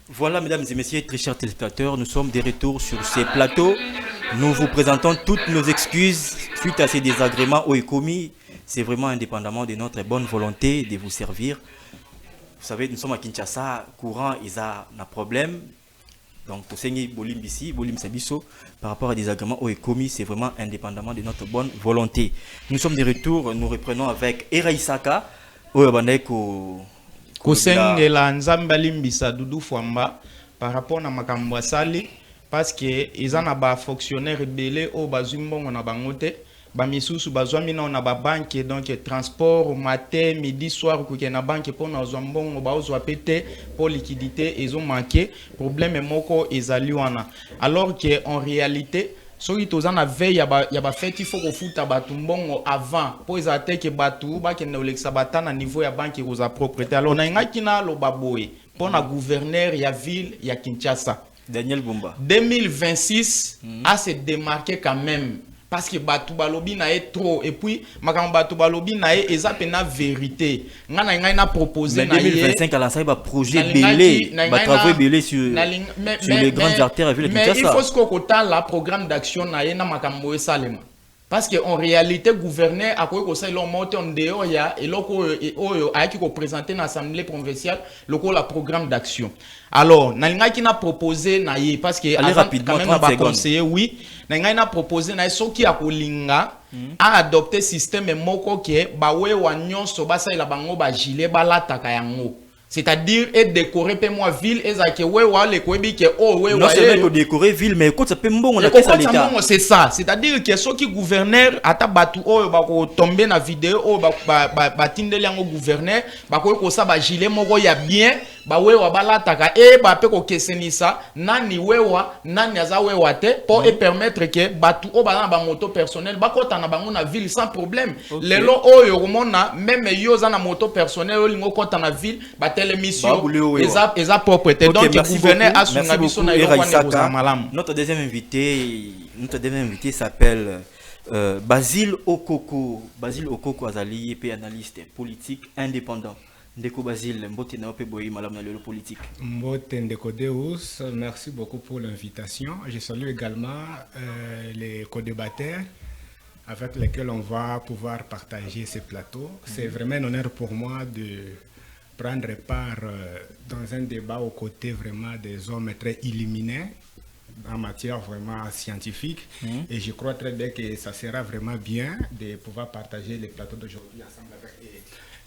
Voilà, mesdames et messieurs, très chers téléspectateurs, nous sommes de retour sur ces plateaux. Nous vous présentons toutes nos excuses suite à ces désagréments au commis. C'est vraiment indépendamment de notre bonne volonté de vous servir. Vous savez, nous sommes à Kinshasa, courant, ils ont un problème. Donc, pour Sengi Bolim ici, Bolim Sabiso, par rapport à des agréments au commis, c'est vraiment indépendamment de notre bonne volonté. Nous sommes de retour, nous reprenons avec Era Isaka, Oyabandeko. Kosengela nzambe alimbisa Dudu Fwamba par rapport na makambo asali parce que ezana ba fonctionnaire belé o bazumbongo na bangote ba misusu bazwami na ba banque donc transport matin midi soir ko na banque pour na zombongo ba ozwa pété pour liquidité ils ont manqué problème moko ezali wana alors que en réalité soki toza na veille ya ba fête il faut ko futa batu mbongo avant po ezate ke batu ba ke neolekisa bata na niveau ya banque ko za propriété alors na ngaki na lo baboye pour na gouverneur ya ville ya Kinshasa Daniel Bumba 2026 a se démarqué quand même parce que batu balobi na est trop et puis makambo batu balobi na est eza na vérité ngana ngai na proposer na 2025 à lancer ba projet belé ba travaux belé sur les grandes artères à ville de Kinshasa. Mais il faut ce qu'on la programme d'action na na makambo esalema parce que en réalité gouverneur a quoi ça l'on monte en dehors ya et loko a qui ko présenter dans l'assemblée provinciale loko la programme d'action. Alors nalinga qui na proposé na ye parce que rapidement 30 secondes conseiller oui nalinga na proposé na so qui a kolinga a adopter système moko ke ba we wa nyonso ba sa ila bango ba gilet ba lataka yango. C'est-à-dire et décorer pe moi ville et ça que ouais le kwebi que oh ouais non c'est vrai que décorer ville mais quand ça peut mbongo na pesa l'état c'est ça c'est-à-dire que ceux qui gouverneur ata batu oh ba ko tomber na vidéo oh ba tindeli yango gouverneur ba ko ça ba gilet moko ya bien ba wewa balataka et ba pe ko kesenisa nani wewa nani aza wewa te pour et permettre que batu o ba na ba moto personnel ba kota na bango na ville sans problème lelo oyo komona même yo za na moto personnel o lingo kota na ville ba l'émission eza propriété donc le gouverneur a son ambition na notre deuxième invité s'appelle Basile Okoko. Basile Okoko azali et analyste politique indépendant. Ndeko Basile mbote na ope boyi malam na le politique. Mbote Ndeko Deus, merci beaucoup pour l'invitation. Je salue également les co-débatteurs avec lesquels on va pouvoir partager ce plateau. C'est vraiment un honneur pour moi de prendre part dans un débat aux côtés vraiment des hommes très illuminés en matière vraiment scientifique. Et je crois très bien que ça sera vraiment bien de pouvoir partager les plateaux d'aujourd'hui ensemble avec eux.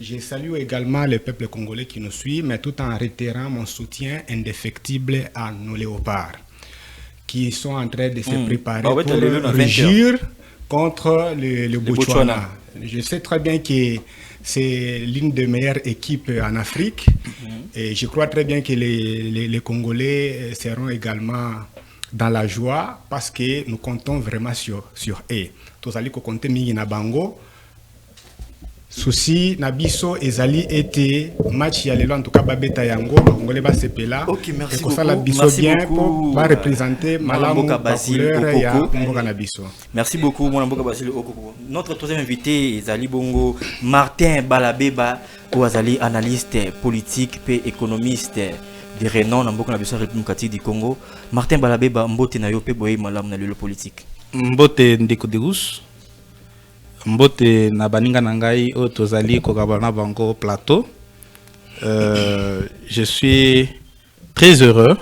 Je salue également le peuple congolais qui nous suit, mais tout en réitérant mon soutien indéfectible à nos léopards qui sont en train de se préparer pour régir contre le Botswana. Je sais très bien que c'est l'une des meilleures équipes en Afrique et je crois très bien que les Congolais seront également dans la joie parce que nous comptons vraiment sur eux. Tous allez compter mingi na bango. Souci Nabiso ezali été match ya lelo en tout cas babeta yango Congolais ba sepela. OK, merci beaucoup. Ça la biso bien pour va représenter malamu Basile ya Mboka Nabiso. Merci beaucoup mon Mboka Basile Okoko. Notre troisième invité ezali bongo Martin Balabeba Ouazali analyste politique et économiste de renom na Mboka Nabiso République du Congo. Martin Balabeba mbote na yo pe boye malamu na le politique. Mbote Ndeko Deus. Mbote na baninga nangai o tozali kokabana bango plateau. Je suis très heureux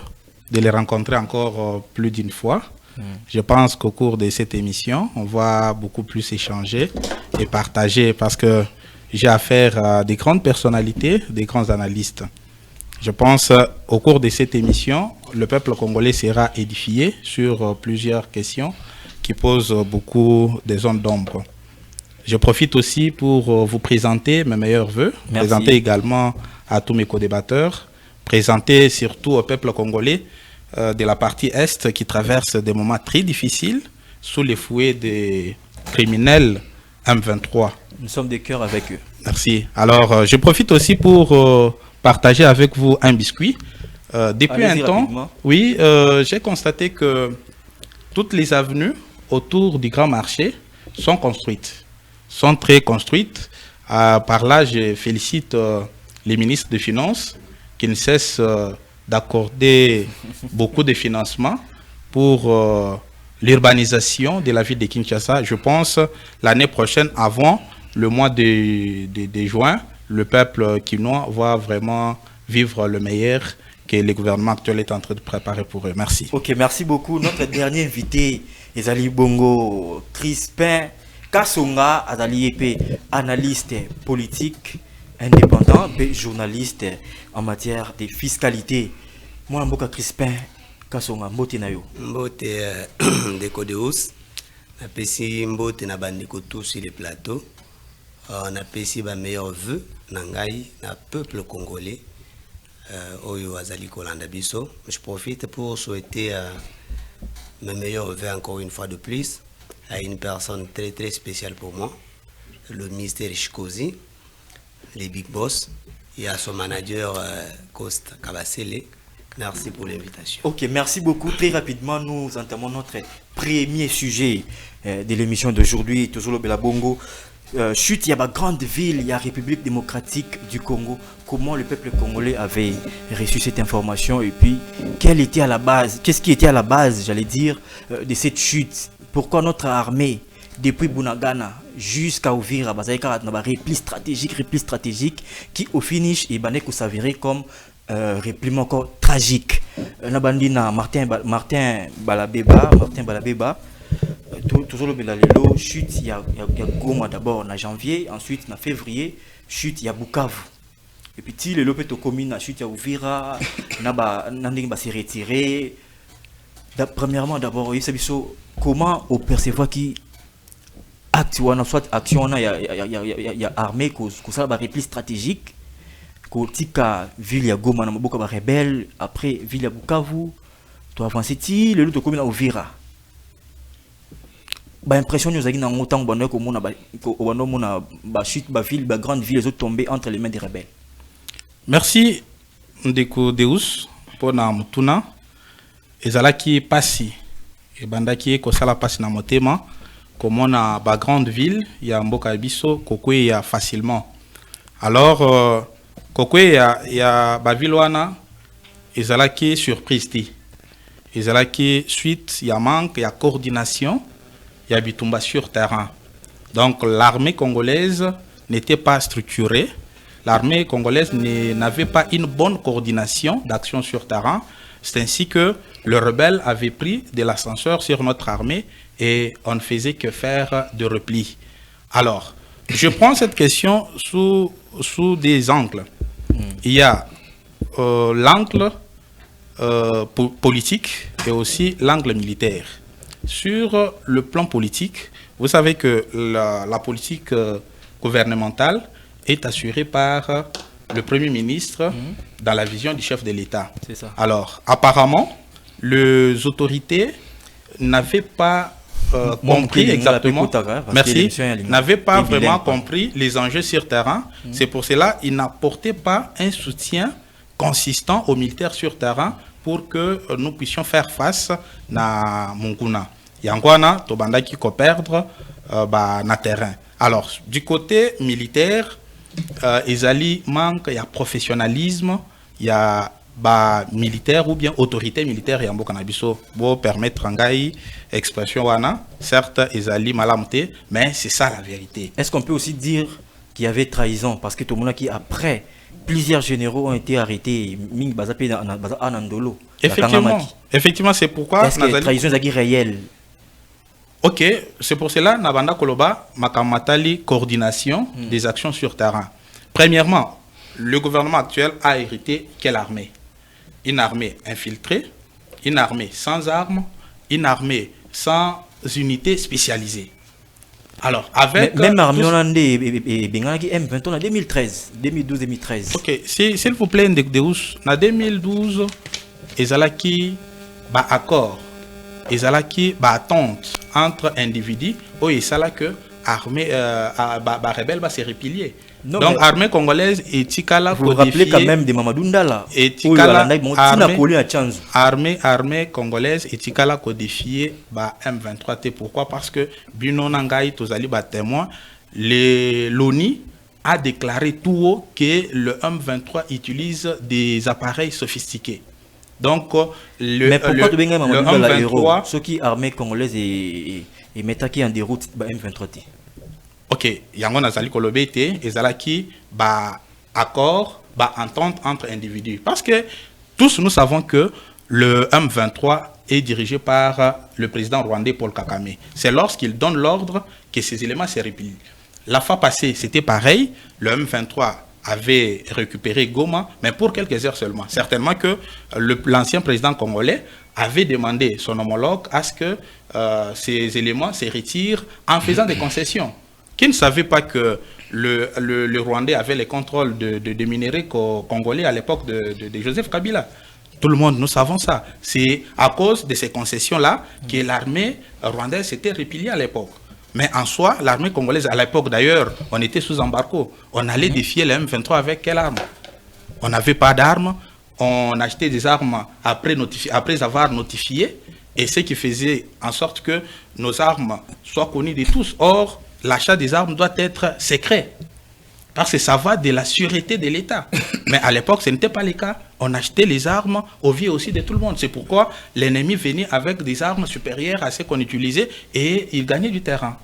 de les rencontrer encore plus d'une fois. Je pense qu'au cours de cette émission, on va beaucoup plus échanger et partager parce que j'ai affaire à des grandes personnalités, des grands analystes. Je pense au cours de cette émission, le peuple congolais sera édifié sur plusieurs questions qui posent beaucoup des zones d'ombre. Je profite aussi pour vous présenter mes meilleurs vœux, présenter également à tous mes co-débatteurs, présenter surtout au peuple congolais de la partie Est qui traverse des moments très difficiles sous les fouets des criminels M23. Nous sommes de cœur avec eux. Merci. Alors, je profite aussi pour partager avec vous un biscuit. Depuis un temps, oui, j'ai constaté que toutes les avenues autour du grand marché sont construites. Sont très construites. Par là, je félicite les ministres des Finances qui ne cessent d'accorder beaucoup de financements pour l'urbanisation de la ville de Kinshasa. Je pense l'année prochaine, avant le mois de juin, le peuple kinois va vraiment vivre le meilleur que le gouvernement actuel est en train de préparer pour eux. Merci. Ok, merci beaucoup. Notre dernier invité, Ezali Bongo Crispin Kasonga, Azali Epe, analyste politique indépendant, journaliste en matière de fiscalité. Moi, Mboka Crispin Kasonga, mbote na yo. Mbote de Codeus, na pesi mbote na bandeko tous sur le plateau. On a pesi ba meilleurs vœux na ngai na peuple congolais. Oyo azali kolanda biso. Je profite pour souhaiter mes meilleurs vœux encore une fois de plus à une personne très très spéciale pour moi, le ministère Chikozi, les big boss, et à son manager Costa Kabasele. Merci pour l'invitation. Ok, merci beaucoup. Très rapidement, nous entamons notre premier sujet de l'émission d'aujourd'hui, toujours le Belabongo. Chute, il y a ma grande ville, il y a République démocratique du Congo. Comment le peuple congolais avait reçu cette information et puis quelle était à la base, qu'est-ce qui était à la base, j'allais dire, de cette chute? Pourquoi notre armée, depuis Bunagana jusqu'à Uvira, un repli stratégique qui au finish est s'avérer comme repli encore tragique. Nabandina Martin Balabeba. Toujours le Belalelo, chute, il y a Goma d'abord en janvier, ensuite en février, chute, il y a Bukavu. Et puis, le Lopé Tokomina, chute, il y a Ouvira, Nanding va se retirer. Premièrement, d'abord, comment on perçoit qui soit action, il y a armée, que ça va repli stratégique, que tika ville ya Goma, na maboka ba rebelle, après ville ya Bukavu, tu avances, le Lopé Tokomina Ouvira. Bah impression nous a dit dans autant bonheur que mon a chute ba ville ba grande ville les autres tombés entre les mains des rebelles. Merci Ndeko Deus pour na mutuna ezalaki pasi et bandaki ko sala pasi na motema comme on a ba grande ville ya mboka biso kokwe ya facilement. Alors kokwe ya ba ville wana ezalaki surprise ti. Ezalaki suite ya manque ya coordination. Il y a Bitumba sur terrain. Donc l'armée congolaise n'était pas structurée. L'armée congolaise n'avait pas une bonne coordination d'action sur terrain. C'est ainsi que le rebelle avait pris de l'ascenseur sur notre armée et on ne faisait que faire de repli. Alors, je prends cette question sous des angles. Il y a l'angle politique et aussi l'angle militaire. Sur le plan politique, vous savez que la politique gouvernementale est assurée par le Premier ministre dans la vision du chef de l'État. Alors, apparemment, les autorités n'avaient pas compris exactement, n'avaient pas vraiment compris les enjeux sur terrain. C'est pour cela qu'ils n'apportaient pas un soutien consistant aux militaires sur terrain pour que nous puissions faire face à Munguna. Yangwana, Tobanda qui peut perdre na terrain. Alors, du côté militaire, il manque, il y a professionnalisme, il y a militaire ou bien autorité militaire, Yambo Kanabiso, pour permettre Rangaï, expression wana, certes, ils malamté, mais c'est ça la vérité. Est-ce qu'on peut aussi dire qu'il y avait trahison? Parce que tout le monde qui après, plusieurs généraux ont été arrêtés. Effectivement, c'est pourquoi. Est-ce que la trahison est réelle? Ok, c'est pour cela que Nabanda Koloba makamatali coordination des actions sur terrain. Premièrement, le gouvernement actuel a hérité quelle armée? Une armée infiltrée, une armée sans armes, une armée sans unités spécialisées. Alors, avec... Même l'armée hollandaise et Bengaki M20 en 2013, 2012-2013. Ok, s'il vous plaît, Ndekdeus, en 2012, Ezalaki, accord, Ezalaki, attente entre individus, où il s'agit que l'armée rebelle va se replier. Donc, l'armée congolaise et Tikala... Vous vous rappelez quand même de Mamadou Ndala. Et Tikala, armée congolaise et Tikala codifié M23T. Pourquoi? Parce que Bino Nangaï, Tozali, témoin, l'ONI a déclaré tout haut que le M23 utilise des appareils sophistiqués. Donc, mais pourquoi tu le la héros, M23... ceux qui armées congolaises et mettent qui en déroute M23? Ok, yango nazali kolobe te, ezalaki ba accord, ba entente entre individus. Parce que tous nous savons que le M23 est dirigé par le président rwandais Paul Kagame. C'est lorsqu'il donne l'ordre que ces éléments se replient. La fois passée, c'était pareil. Le M23 avait récupéré Goma, mais pour quelques heures seulement. Certainement que l'ancien président congolais avait demandé son homologue à ce que ces éléments se retirent en faisant des concessions. Qui ne savait pas que le Rwandais avait le contrôle de minéraux congolais à l'époque de Joseph Kabila. Tout le monde, nous savons ça. C'est à cause de ces concessions-là que l'armée rwandaise s'était repliée à l'époque. Mais en soi, l'armée congolaise, à l'époque d'ailleurs, on était sous embargo. On allait défier le M23 avec quelle arme? On n'avait pas d'armes. On achetait des armes après avoir notifié. Et ce qui faisait en sorte que nos armes soient connues de tous. Or, l'achat des armes doit être secret. Parce que ça va de la sûreté de l'État. Mais à l'époque, ce n'était pas le cas. On achetait les armes au vu aussi de tout le monde. C'est pourquoi l'ennemi venait avec des armes supérieures à ce qu'on utilisait et il gagnait du terrain.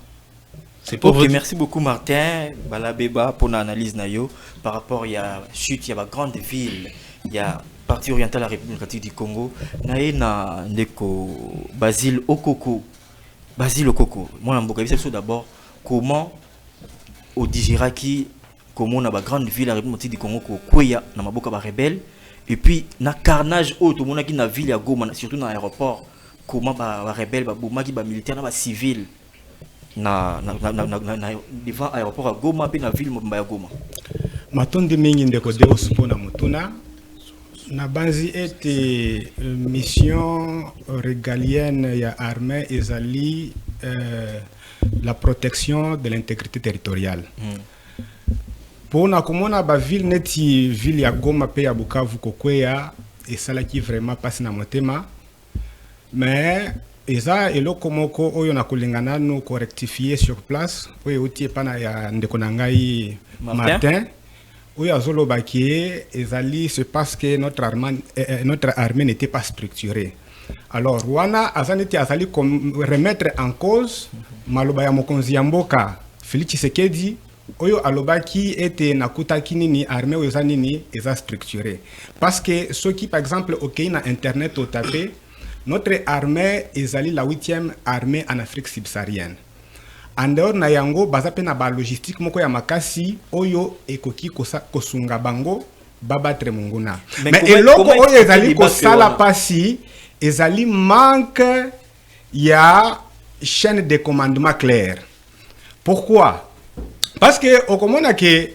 C'est pour merci beaucoup Martin Balabeba pour l'analyse nayo par rapport il y a chute, il y a grande ville, il y a partie orientale de la République démocratique du Congo. Na ndeko Basile Okoko. Moi mboka biso d'abord comment au Digiraki comment na ba grande ville la République du Congo ko kweya na maboka ba rebelle et puis na carnage auto mona ki na ville ya Goma surtout dans l'aéroport comment ba rebelle ba bomaki ba militaire na ba civil na devant aéroport à Goma pe na ville mobimba ya Goma matondi mingi ndeko de ospo na mutuna na banzi ete mission régalienne ya armée ezali la protection de l'intégrité territoriale. Pour na komona ba ville neti ville ya Goma pe ya Bukavu kokweya esalaki vraiment passe na motema mais eza eloko moko oyo na kolingana no correctifier sur place oyo utie pana ya ndeko na ngai Martin oyo azoloba ki ezali c'est parce que notre armée n'était pas structurée. Alors wana azaneti azali remettre en cause maloba ya mokonzi ya mboka Félix Tshisekedi oyo alobaki ete nakutaki nini armée oyo eza nini eza structuré parce que ceux qui par exemple okei na internet au tapé notre armée ezali la 8e armée en Afrique subsaharienne en dehors na yango baza pe na ba logistique moko ya makasi oyo ekoki kosunga bango babatre monguna mais eloko oyo ezali kosala pasi ezali manque ya chaîne de commandement clair. Pourquoi? Parce que au komona ke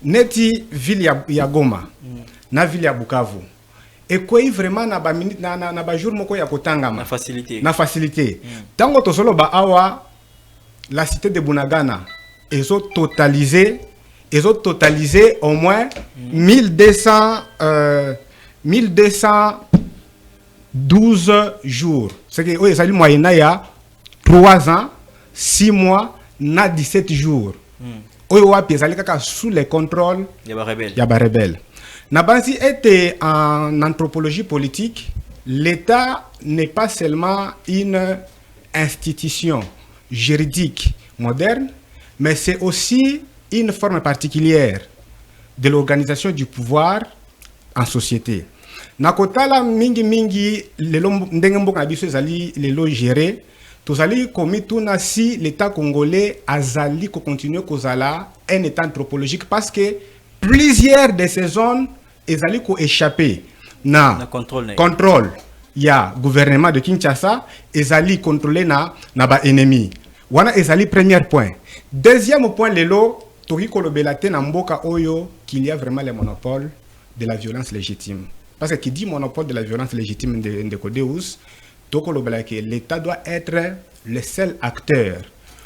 neti ville ya Goma na ville ya Bukavu et quoi vraiment na ba minute na ba jour moko ya kotangama na facilité tango tosolo ba awa la cité de Bunagana ezo totalisé au moins 12 jours. C'est que oui, ça dit moyenne il y a 3 ans, 6 mois, na 17 jours. Oui, wapi ça kaka sous le contrôle ya ba rebelle. Na bansi était en anthropologie politique, l'État n'est pas seulement une institution juridique moderne, mais c'est aussi une forme particulière de l'organisation du pouvoir en société. Nakotala mingi lelo ndenge mboka na biso ezali lelo géré tozali komituna si l'état congolais azali ko continuer kozala un état anthropologique parce que plusieurs de ces zones ezali ko échapper na contrôle ya gouvernement de Kinshasa ezali contrôlé na ba ennemi wana ezali premier point. Deuxième point lelo toki kolobela te na mboka oyo qu'il y a vraiment le monopole de la violence légitime. Parce que qui dit monopole de la violence légitime de Codeus, l'État doit être le seul acteur.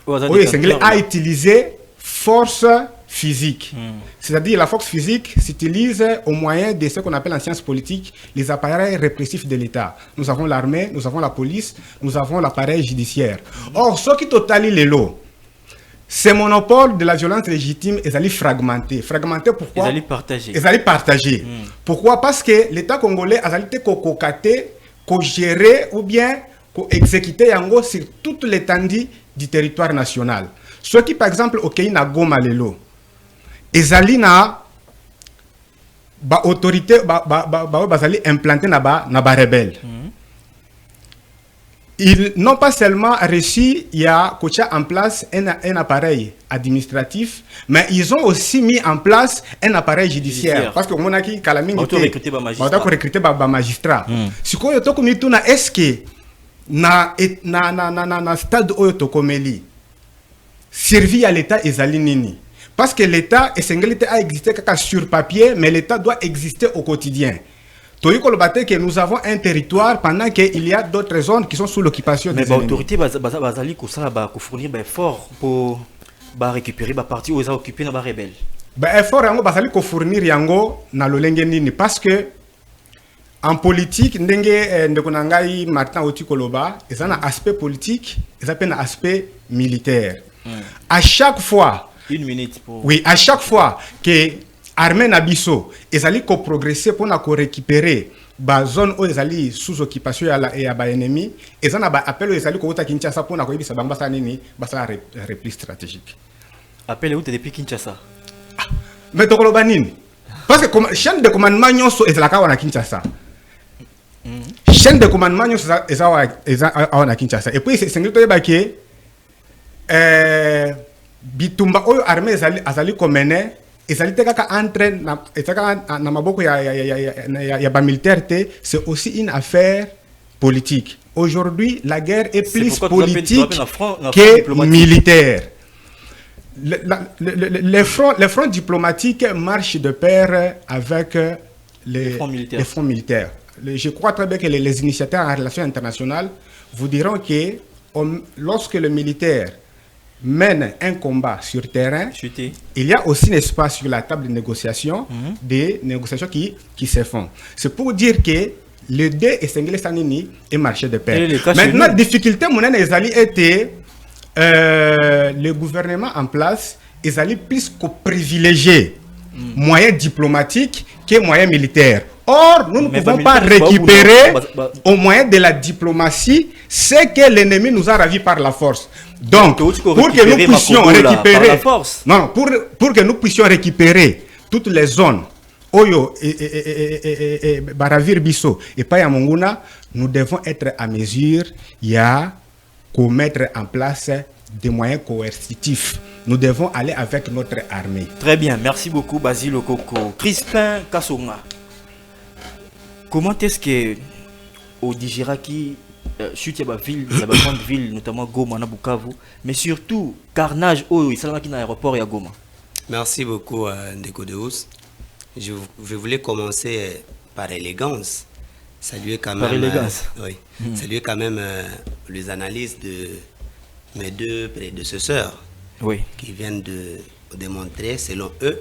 Oui, c'est à utiliser force physique. C'est-à-dire la force physique s'utilise au moyen de ce qu'on appelle en sciences politiques les appareils répressifs de l'État. Nous avons l'armée, nous avons la police, nous avons l'appareil judiciaire. Or, ce qui totalise les lots, ce monopole de la violence légitime est allé fragmenté. Fragmenté pourquoi? Ils allaient partager. Ils allaient partager. Pourquoi? Parce que l'État congolais a été co-cocaté, co-géré ou bien co-exécuté yango sur toute l'étendue du territoire national. Ceux qui, par exemple, au Kenya, Goma, Lelo, ils allaient na ba autorité, bazali implanté na ba rebelle. Ils n'ont pas seulement reçu, il y a en place un appareil administratif, mais ils ont aussi mis en place un appareil judiciaire. Parce que on a qui Kalaming recruté par magistrat. Si quoi yoto comme tout na est-ce que na stade oyoto komeli servi à l'État ezali nini? Parce que l'État a existé sur papier, mais l'État doit exister au quotidien. Que nous avons un territoire pendant qu'il y a d'autres zones qui sont sous l'occupation des ennemis. Mais l'autorité va fournir des efforts pour récupérer les parties où ils ont occupé les rebelles. Effort va fournir yango na lolenge parce que en politique ndenge ndekonangai Martin Otikoloba, ils ont un aspect politique, ils ont un aspect militaire. À chaque fois, une minute pour... Oui, à chaque fois que l'armée Nabiso est progresser pour récupérer la zone où ils allaient sous occupation et à l'ennemi, ils ont appelé les alliés à Kinshasa pour un repli stratégique. Appelez où depuis Kinshasa? Mais tu sais, parce que la chaîne de commandement est à Kinshasa. Chaîne de commandement est à Kinshasa. Et puis, c'est que bitumba oyo armée azali komene ezali teka entre na maboko ya ba militaire, c'est aussi une affaire politique. Aujourd'hui, la guerre est plus politique que militaire. Les fronts diplomatiques marchent de pair avec les fronts militaires. Je crois très bien que les initiateurs en relations internationales vous diront que lorsque le militaire mène un combat sur terrain, il y a aussi un espace sur la table de négociation, des négociations qui se font. C'est pour dire que le dé et Senglé Sanini est marché de pair. Maintenant, la difficulté, mon ami, était le gouvernement en place, ils allaient plus que privilégier moyens diplomatiques que moyens militaires. Or, nous ne pouvons pas récupérer au moyen de la diplomatie ce que l'ennemi nous a ravi par la force. Donc, pour que nous puissions récupérer, pour que nous puissions récupérer toutes les zones, Oyo et Baravir Bisso et Payamonguna, nous devons être à mesure, il y a qu'à mettre en place des moyens coercitifs. Nous devons aller avec notre armée. Très bien, merci beaucoup Basile Okoko. Crispin Kassonga. Comment est-ce que au Digiraki, chute la ville, la grande ville, notamment Goma, Bukavu, mais surtout carnage au Isalaki dans l'aéroport et à Goma? Merci beaucoup Ndeko Deus. Je voulais commencer par élégance, saluer quand même, saluer quand même les analyses de mes deux prédécesseurs qui viennent de démontrer, selon eux,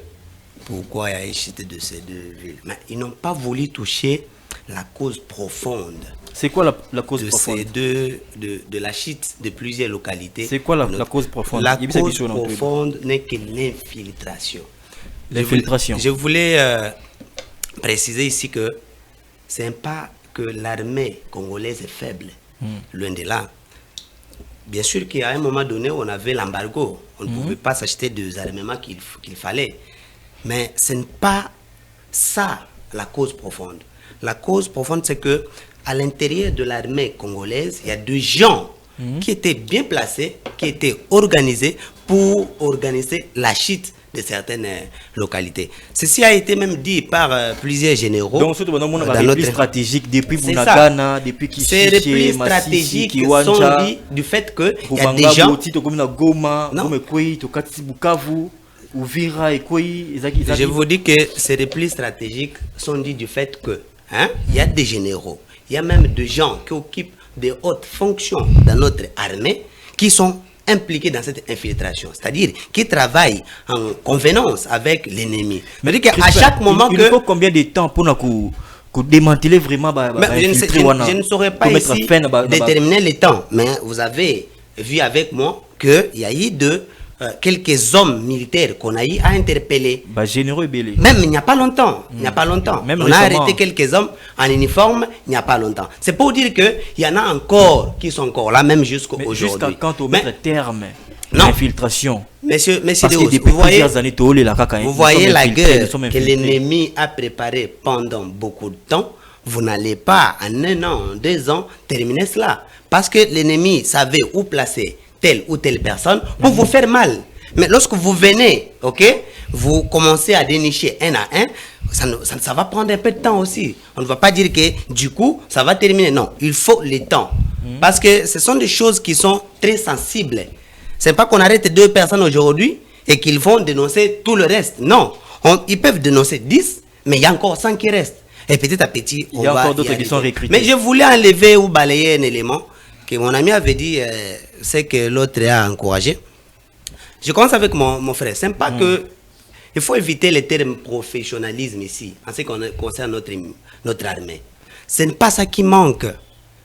pourquoi il y a une chute de ces deux villes. Mais ils n'ont pas voulu toucher la cause profonde. C'est quoi la cause profonde de la chute de plusieurs localités? C'est quoi la cause profonde? La cause profonde n'est que l'infiltration. L'infiltration. Je voulais préciser ici que ce n'est pas que l'armée congolaise est faible, loin de là. Bien sûr qu'à un moment donné, on avait l'embargo. On ne pouvait pas s'acheter des armements qu'il fallait. Mais ce n'est pas ça la cause profonde. La cause profonde, c'est que à l'intérieur de l'armée congolaise, il y a des gens qui étaient bien placés, qui étaient organisés pour organiser la chute de certaines localités. Ceci a été même dit par plusieurs généraux. Donc, c'est le plus stratégique depuis Bunagana, depuis Kichiche, c'est le plus stratégique sont dit du fait que il y a des gens. Je vous dis que c'est les plus stratégiques sont dit du fait que il y a des généraux, il y a même des gens qui occupent de hautes fonctions dans notre armée qui sont impliqués dans cette infiltration, c'est-à-dire qui travaillent en convenance avec l'ennemi. Mais à chaque moment il faut combien de temps pour démanteler vraiment je ne saurais pas ici déterminer le temps, mais vous avez vu avec moi qu'il y a eu de quelques hommes militaires qu'on a eu à interpeller. Bah, généreux belé. Même il n'y a pas longtemps. Il n'y a pas longtemps. Même on a récemment. arrêté quelques hommes en uniforme il n'y a pas longtemps. C'est pour dire qu'il y en a encore qui sont encore là, même jusqu'à Mais aujourd'hui. jusqu'à quand on met terme non. L'infiltration. Monsieur Parce que Deus, depuis plusieurs années, vous voyez la guerre que l'ennemi a préparée pendant beaucoup de temps. Vous n'allez pas en 1 an, 2 ans terminer cela. Parce que l'ennemi savait où placer telle ou telle personne pour vous faire mal. Mais lorsque vous venez, ok, vous commencez à dénicher un à un, ça va prendre un peu de temps aussi. On ne va pas dire que du coup, ça va terminer. Non, il faut le temps. Parce que ce sont des choses qui sont très sensibles. Ce n'est pas qu'on arrête 2 personnes aujourd'hui et qu'ils vont dénoncer tout le reste. Non, ils peuvent dénoncer 10, mais il y a encore 100 qui restent. Et petit à petit, il y a encore d'autres qui sont recrutés. Mais je voulais enlever ou balayer un élément que mon ami avait dit, c'est que l'autre a encouragé. Je commence avec mon frère. C'est pas que il faut éviter le terme professionnalisme ici, en ce qui concerne notre armée. Ce n'est pas ça qui manque.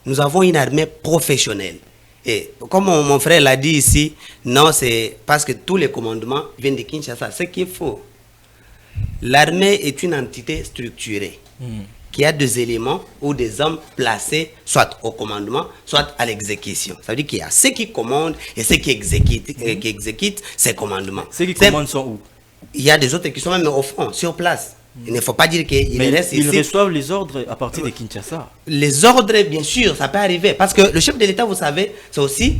Nous avons une armée professionnelle. Et comme mon frère l'a dit ici, non, c'est parce que tous les commandements viennent de Kinshasa. Ce qui est faux. L'armée est une entité structurée qui a des éléments ou des hommes placés soit au commandement, soit à l'exécution. Ça veut dire qu'il y a ceux qui commandent et ceux qui exécutent ces commandements. Ceux qui commandent sont où? Il y a des autres qui sont même au front, sur place. Il ne faut pas dire qu'ils restent ici. Ils reçoivent les ordres à partir de Kinshasa. Les ordres, bien sûr, ça peut arriver. Parce que le chef de l'État, vous savez, c'est aussi,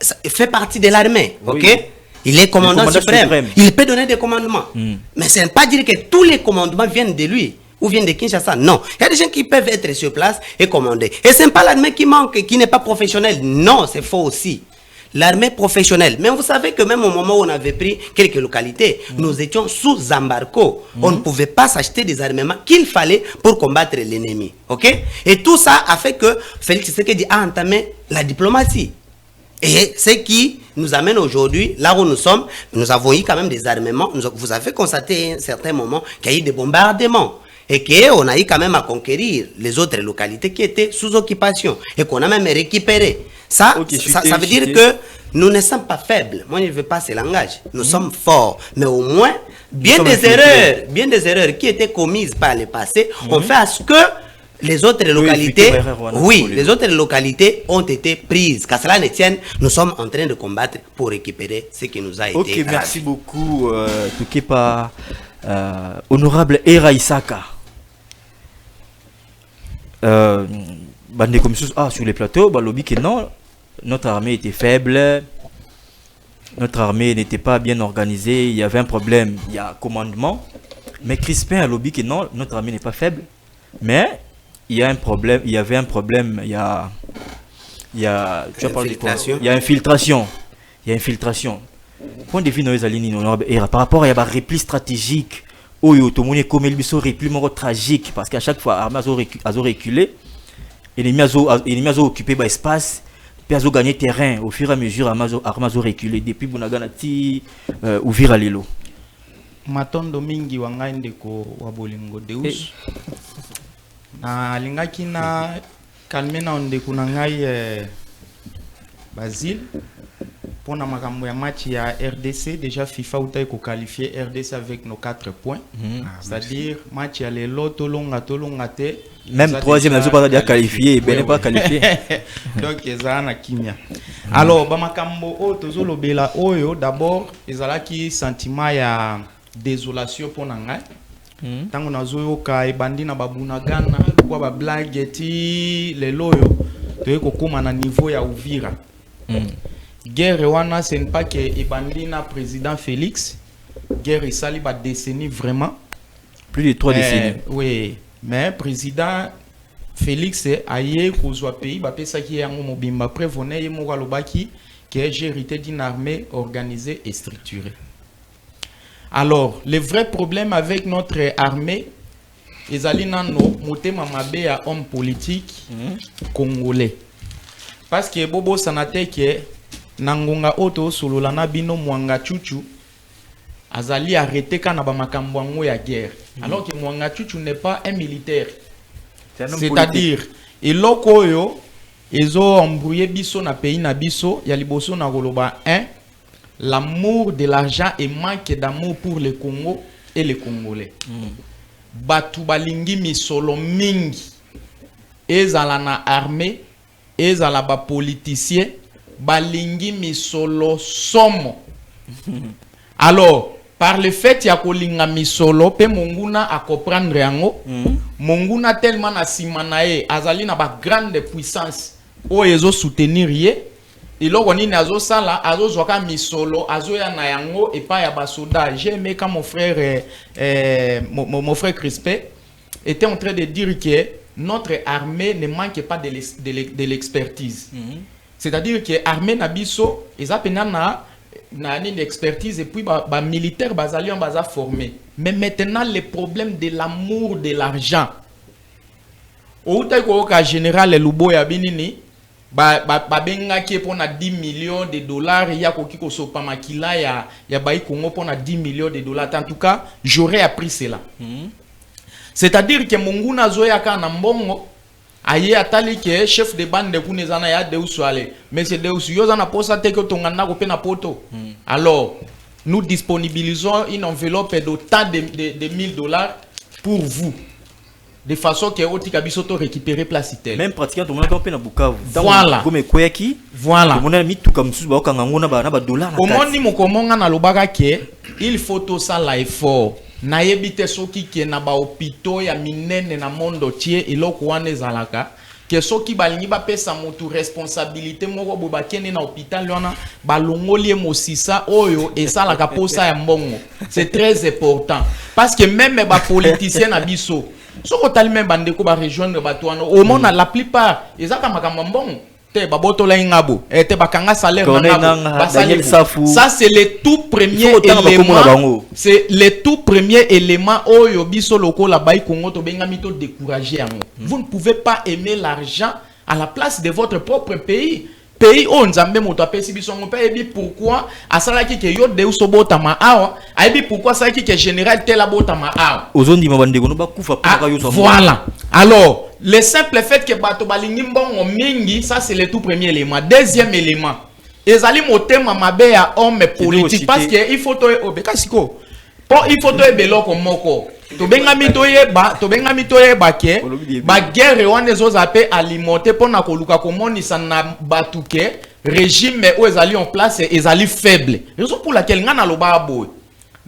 ça fait partie de l'armée. Oui. Ok? Il est commandant suprême. Il peut donner des commandements. Mais ce n'est pas dire que tous les commandements viennent de lui ou viennent de Kinshasa. Non. Il y a des gens qui peuvent être sur place et commander. Et ce n'est pas l'armée qui manque, qui n'est pas professionnelle. Non, c'est faux aussi. L'armée professionnelle. Mais vous savez que même au moment où on avait pris quelques localités, nous étions sous embargo. On ne pouvait pas s'acheter des armements qu'il fallait pour combattre l'ennemi. Ok? Et tout ça a fait que Félix Tshisekedi a entamé la diplomatie. Et ce qui nous amène aujourd'hui, là où nous sommes, nous avons eu quand même des armements. Vous avez constaté à un certain moment qu'il y a eu des bombardements. Et qu'on a eu quand même à conquérir les autres localités qui étaient sous occupation. Et qu'on a même récupéré. Ça, okay, ça veut dire que nous ne sommes pas faibles. Moi, je ne veux pas ce langage. Nous sommes forts. Mais au moins, bien des erreurs qui étaient commises par le passé ont fait à ce que les autres localités, les autres localités ont été prises. Qu'à cela ne tienne, nous sommes en train de combattre pour récupérer ce qui nous a été. Ok, merci beaucoup, Tukepa, honorable Era Isaka. Sur les plateaux, lobby que non, notre armée était faible, notre armée n'était pas bien organisée, il y avait un problème, il y a commandement. Mais Crispin a lobby que non, notre armée n'est pas faible, mais il y a un problème, il y avait un problème, il y a infiltration. Il y a infiltration. Point de vue par rapport à un repli stratégique, comme le repli tragique, parce qu'à chaque fois, l'armée a reculé, l'ennemi a occupé l'espace, puis a gagné terrain au fur et à mesure, l'armée a reculé. Depuis Bunaganati, ouvrir à l'élo. Matondo mingi wangai ndeko wabolingo Deus. Na lingaki na kalme na ndeko na ngai Basile pour na makambo ya match ya RDC. Déjà FIFA ou ko qualifier RDC avec nos 4 points. C'est-à-dire match ya lelo tolonga te. Même troisième n'a pas déjà qualifié, ben n'est pas qualifié. Donc ezana kimia. Alors ba makambo o tozolo bela oyo d'abord ezalaki sentiment ya désolation pour nanga. Tango nazoyoka ebandi na babunagana kwa ba blague ti leloyo to kokoma na niveau ya Uvira. Guerre wana ce n'est pas que ebandi na président Félix. Guerre esali ba décennie vraiment. Plus de 3 décennies. Oui, mais président Félix aye kozwa pays ba pesa ki yango mobimba prévoné ye mo kalobaki que j'ai hérité d'une armée organisée et structurée. Alors, le vrai problème avec notre armée, ezali nano motema mabe ya homme politique congolais. Parce que bobo sanate ke nangonga oto solola na bino Mwanga Chuchu azali arrêté kana ba makambo yango ya guerre. Alors que Mwanga Chuchu n'est pas un militaire. C'est-à-dire, eloko oyo ezo embrouiller biso na pays na biso ya liboso na koloba l'amour de l'argent et manque d'amour pour le Congo et les Congolais. Batu balingi misolo mingi ezala na armée ezala ba politicien balingi misolo somo. Alors par le fait ya kolinga misolo pe monguna a comprendre yango monguna tellement na simanae azali na ba grande puissance o ezo soutenir ye iloko nini azo sala azo zoka misolo azo ya na yango et pas ya basoda. J'ai aimé quand mon frère mon frère Crispé était en train de dire que notre armée ne manque pas de l'expertise. C'est-à-dire que l'armée nabiso ils appellent na une expertise et puis ba militaire bazali en baza formé. Mais maintenant le problème de l'amour de l'argent. Au ka général Luboya binini benga qui pour 10 millions de dollars ya koki ko sopa makila ya bai Congo pour 10 millions de dollars. En tout cas, j'aurais appris cela. C'est-à-dire que monguna zoya ka na mbongo aye atali ke chef de bande de kunezana ya Deus ale mais c'est Deus yoza na posa te ko tongana ko pe na poto. Alors nous disponibilisons une enveloppe d'autant de 1000 dollars pour vous de façon que otika bisoto récupérer place telle même pratiquement tout le monde est na Bukavu. Voilà. Comme koyaki voilà tout le monde a mis tout comme sous ba kanga ngona ba na ba dollars na. Omoni mokomonga na lobaka ke il faut tout ça la effort na yebite soki ke na ba hôpitaux ya minene na mondo tie eloko wana ezalaka ke soki balingi ba pesa motu responsabilité moko bo bakene na hôpital wana balongoli mosisa oyo esalaka posa ya mbongo. C'est très important parce que même ba politiciens na biso soko tali même bandeko ba rejoindre bato wana au monde la plupart ezaka makambo mbongo te babotola ingabo te bakanga salaire na ça c'est le tout premier élément. C'est le tout premier élément oyo biso lokola bai Congo to benga mito décourager yango. Vous ne pouvez pas aimer l'argent à la place de votre propre pays. Pays où nzambe moto apesi biso ngo pe ebi pourquoi asalaki ke yo Deus obotama awa aibi pourquoi ça ki ke général tel abotama awa ozondi mabandeko no bakufa pour yo so. Voilà. Alors le simple fait que bato balingi mbongo mingi, ça c'est le tout premier élément. Deuxième élément, ezali motema mabe ya homme politique parce que il faut to obekasiko il faut to beloko moko to benga mito yeba ke ba guerre wana ezozape alimenter pona koluka komonisa na batuke régime o ezali en place ezali faible. Raison pour laquelle ngana loba boy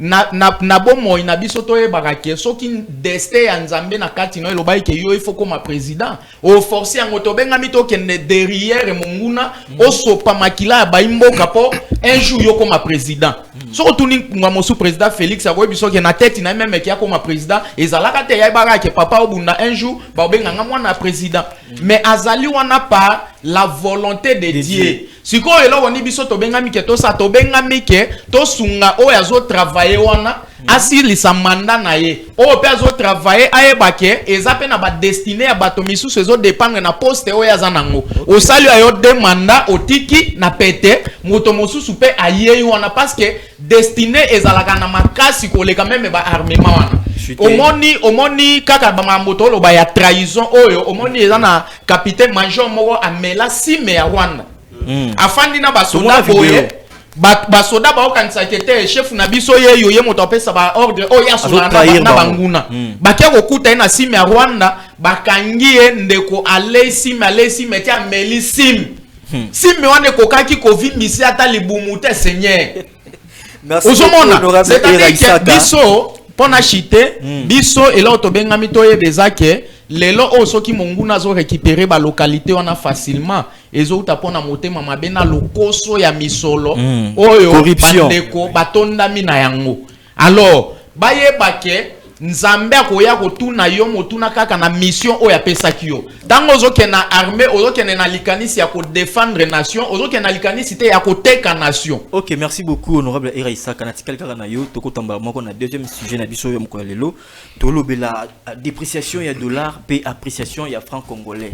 na bomo ina biso to yeba ke soki destin ya nzambe na kati no loba ke yo il faut comme président o forcer ngo to benga mito kende derrière monguna o sopa makila ba imboka po un jour yo comme président. So tuni ngamo sous président Félix a biso ke na tête na même ki comme président ezalaka te ya ba ke papa obunda un jour ba benga mwana président mais azali wana par la volonté de Dieu. Siko elo woni biso to benga mike to sa to benga mike to sunga o yazo travailler wana asili sa mandat na ye o pe azo travailler ayeba ke ezape na ba destiné ya bato misusu ezo dépendre na poste o yaza nango o sali ayo de mandat otiki na pete moto mosusu pe aye wana parce que destiné ezalaka na makasi ko leka même ba armement wana omoni kaka ba moto lo ba ya trahison oyo omoni eza na capitaine major moko amela sime ya Rwanda. Afandi na basoda boye basoda ba okanisa kete chef na biso ye moto apesa ba ordre o ya sola na banguna bakia kokuta na sime ya Rwanda bakangie ndeko ale sime tia meli sime wane kokaki kovimbisi ata libumu te seigneur. Ozomona c'est-à-dire que biso pona chite biso elo to benga mito ye bezake lelo o soki monguna zo récupérer ba localité wana facilement ezo utapona motema mabena lokoso ya misolo oyo bandeko batonda mina yango. Alors baye bake nzambe akoya kotuna yo motuna kaka na mission oyo apesaki yo tango ozoke na armée ozoke na likanisi ya ko défendre nation ozoke na likanisi te ya koteka nation. OK, merci beaucoup honorable Era Isaka na tikali kaka na yo tokotamba moko na deuxième sujet na biso yo mko lelo tolobela dépréciation ya dollar pe appréciation ya franc congolais.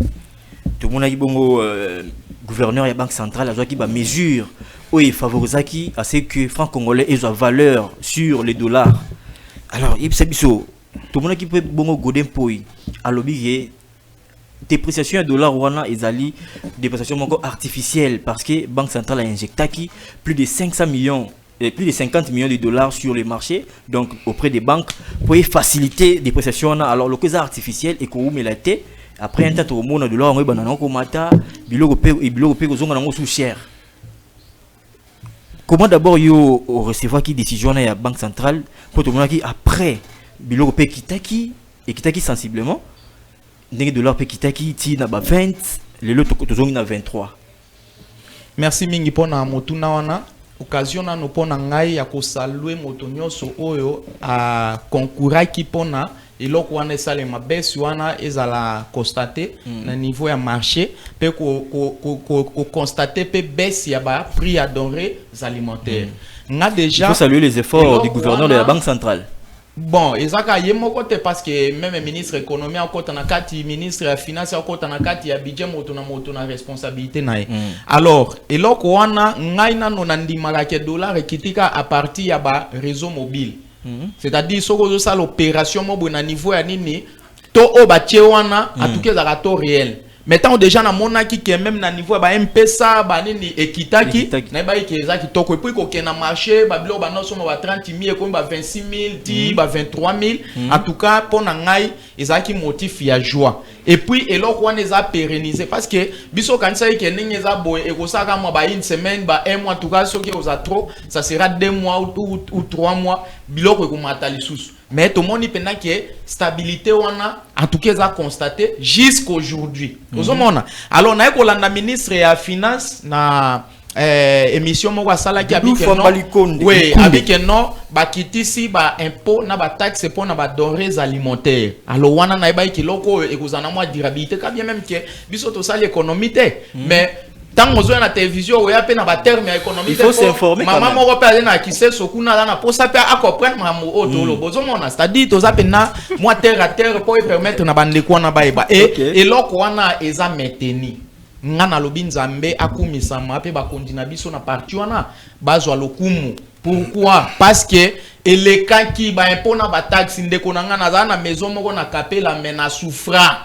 Tout le monde a dit bongo gouverneur ya banque centrale a qui ba mesure oyo favorisaki à ce que franc congolais ait valeur sur les dollars. Alors, il s'est tout le monde qui peut bon godin poi à l'objet dépréciation du dollar wana ezali dépréciation encore artificielle parce que banque centrale a injecté plus de 500 millions plus de 50 millions de dollars sur les marchés, donc auprès des banques, pour faciliter des prestations. Alors, le cas artificiel est qu'on met la tête. Après, un temps, on a de l'or, on a un mata, on sous cher. Comment d'abord, yo recevoir qui décision à la banque centrale pour tout le monde qui après, bilo paye kitaki et kitaki sensiblement, des dollars paye kitaki, ti na ba 20, les lots tout na 23. Merci mingi pona motuna wana. Occasion na no pona ngai ya ko saluer moto nyonso oyo a konkuraki pona eloko wana esale mabesi wana ezala constater na niveau ya marché pe ko constater pe baisse ya ba prix à denrées alimentaires. Nga déjà il faut saluer les efforts du gouverneur de la Banque centrale. Bon, ezaka yemo kote parce que même ministre économie en côté na kati, ministre ya finance en côté na kati ya budget moto na responsabilité nae. Alors, eloko wana ngai na no ndimaka ke dollar ekitika à partir ya ba réseau mobile. C'est-à-dire soko zo sa l'opération mo na niveau ya nini to o ba tie wana atuke za to réel. Maintenant déjà na monaki que même na niveau ba M-Pesa ba nini ekitaki na ba ikeza kitoko et puis ko kena marché ba bilo ba no somo ba 30 000 ko ba 26 000 ti ba 23 000 en tout cas pour na ngai ezaki motif ya joie et puis eloko wana eza pérenniser parce que biso kanisa ke ningi eza boy e ko saka mo ba une semaine ba un mois en tout cas soki oza trop ça sera 2 mois ou 3 mois biloko ko matali susu. Mais tout le monde pendant que stabilité wana en tout cas a constaté jusqu'aujourd'hui. Alors na ekolanda ministre ya finance na émission moko sala ki abike non. Oui, abike non bakitisi ba impôt na ba taxe pour na ba denrées alimentaires. Alors wana na ba kiloko ekozana mo durabilité ka bien même que biso to sali économie te. Mais tant que la télévision, il y a un terme économique. Il faut s'informer. Maman, moi, je vais qui sait ce qu'on a dans pour ça, à comprendre ma c'est-à-dire, tu as moi terre à terre pour permettre na bande quoi na baïba. Et là, on a eza maintenu. Ngana lobi nzambe akumisa mape ba kondina biso na parti wana bazwa lokumu. Pourquoi? Parce que les cas qui ba impona ba taxe ndeko na ngana za na maison moko na kapela mena souffra.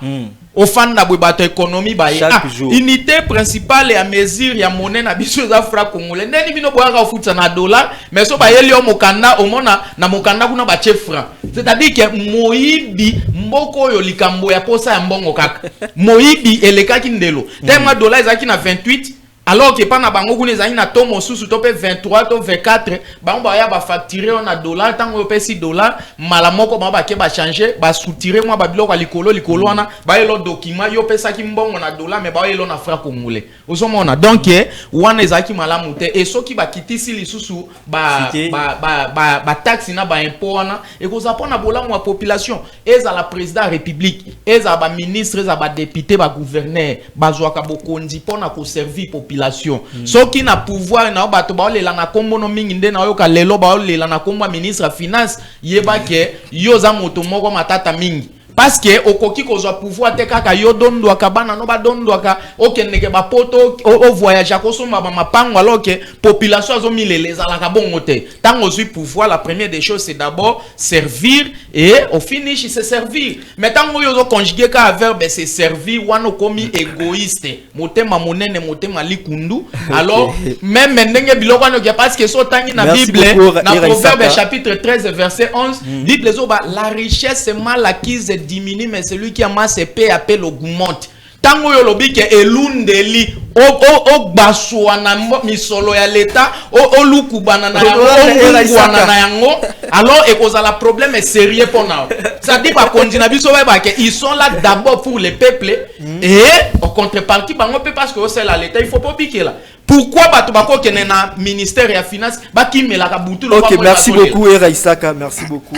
Au fan na bato économie ba unité principale ya mesure ya monnaie na biso za fra congolais ndeni bino boaka ofutsa na dollar mais so ba yeli o mokanda omona na mokanda kuna ba che franc c'est-à-dire que moyibi mboko yo likambo ya posa ya mbongo kaka moyibi elekaki ndelo tellement dollar ezaki na 28 alors que pendant bango kuna ezaki na to mosusu to pe 23 to 24 bango ba ya ba facturer on a dollar tango pe 6 dollars mala moko ba ke ba changer ba soutirer moi ba biloko likolo wana ba yelo document yo pesa ki mbongo na dollar mais ba yelo na franc congolais ozomona donc wana ezaki malamu te et soki ba kitisi lisusu ba taxe na ba impôt wana et ko zapona bolamu wa population eza la président république eza ba ministre eza ba député ba gouverneur bazwaka bokondi pona ko servir population. Soki na pouvoir na bato ba olela na kombo no mingi nde na yoka lelo ba olela na kombo ministre finance yeba ke yoza moto moko matata mingi parce que okoki kozwa pouvoir te kaka yo dondwaka bana no ba dondwaka okendeke ba poto o voyage akosomba ba mapango alors que population azo milele ezalaka bongo te tango zui pouvoir la première des choses c'est d'abord servir et au finish c'est servir mais tango yo zo conjuguer ka verbe c'est servir wana komi égoïste motema monene motema likundu alors même ndenge biloko wana parce que so tangi na Bible na Proverbe chapitre 13 verset 11 Bible zo ba la richesse est mal acquise diminue mais celui qui amasse épée appelle augmente. Tango yo lobi ke elundeli o baswa na misolo ya leta o luku banana na yango alors ekozala problème est sérieux pour nous. Ça dit pas continue biso ba ke ils sont là d'abord pour les peuples et en contrepartie bango peut parce que c'est la leta il faut pas piquer là. Pourquoi bato bako kene na ministère ya finance ba kimela ka butu lo ba. OK, merci beaucoup Era Isaka, merci beaucoup.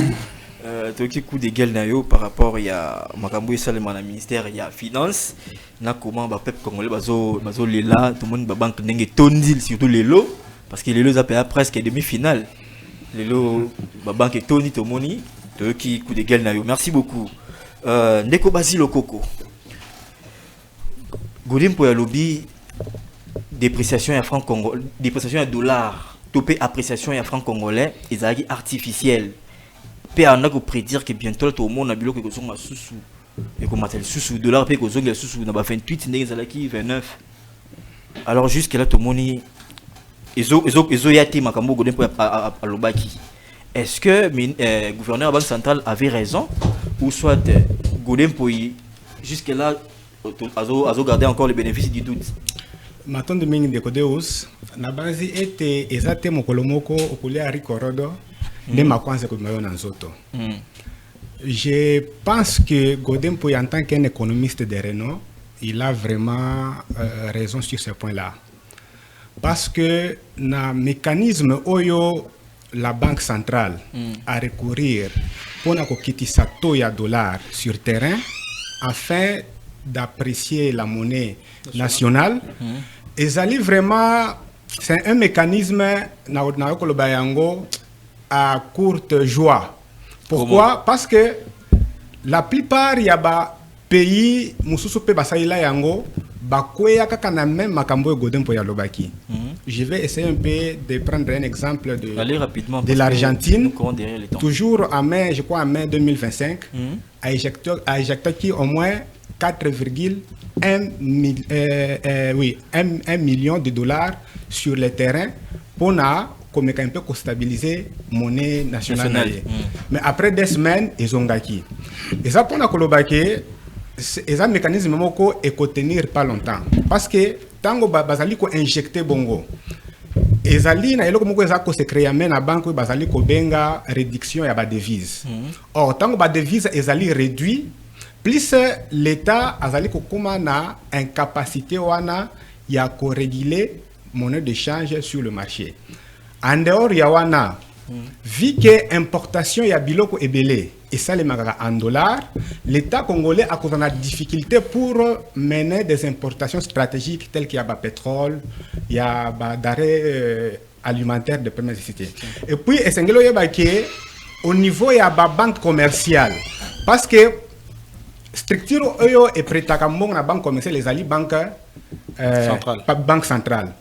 Toki coup de gueule na yo par rapport ya makambo esalema na ministère ya finance na comment ba peuple congolais bazo lela tout le monde ba banque ndenge tondil surtout lelo parce que lelo za paya presque demi-finale lelo ba banque tondi to moni toki coup de gueule na yo merci beaucoup ndeko Basile Okoko godim po ya lobby dépréciation ya franc congolais dépréciation ya dollar topé appréciation ya franc congolais ezaki artificielle. On a prédire que bientôt tout le monde a biloko ko songa susu et comme matel sous dollar pe ko zonga sous na ba 28 ndenge zalaki 29. Alors jusque là tout le monde ezo yati makambo godem po a lobaki. Est-ce que le gouverneur de la Banque centrale avait raison ou soit godem po jusque là azo garder encore le bénéfice du doute? Maintenant de mingi de Codeus na base était ezate mokolomoko okulia rikorodo de makwanze ko mayo nanzoto. Je pense que Godem Pouy, en tant qu'un économiste de renom, il a vraiment raison sur ce point-là. Parce que le mécanisme où la Banque centrale a recourir pour quitter sa toya dollar sur terrain afin d'apprécier la monnaie nationale, et vraiment, c'est un mécanisme à courte joie. Pourquoi? Parce que la plupart y a des pays mususu pe basaila yango bakoya kaka na même makambo Godem Pouy alobaki. Je vais essayer un peu de prendre un exemple de l'Argentine. Toujours en mai, je crois en mai 2025, a éjecté au moins 4,1 million de dollars sur le terrain pour comme un peu stabiliser monnaie nationale. Mais après 2 semaines, ils ont gagné. Et ça pour c'est un mécanisme qui peut tenir pas longtemps. Parce que tant que bazali ko injecter bongo, ezali na eloko moko ezako se créer mais na banque bazali ko benga réduction ya ba devise. Or tant que ba devise ezali réduit, plus l'État azali ko kuma na incapacité wana ya ko réguler monnaie d'échange sur le marché. En dehors yawana, vu que importation ya biloko ebele et ça les magara en dollars, l'État congolais a une difficulté pour mener des importations stratégiques telles qu'il y a pétrole, il y a d'arrêt alimentaire de première nécessité. Et puis au niveau il y a banque commerciale parce que structure oyo est prête à la banque commerciale les ali banque banque centrale.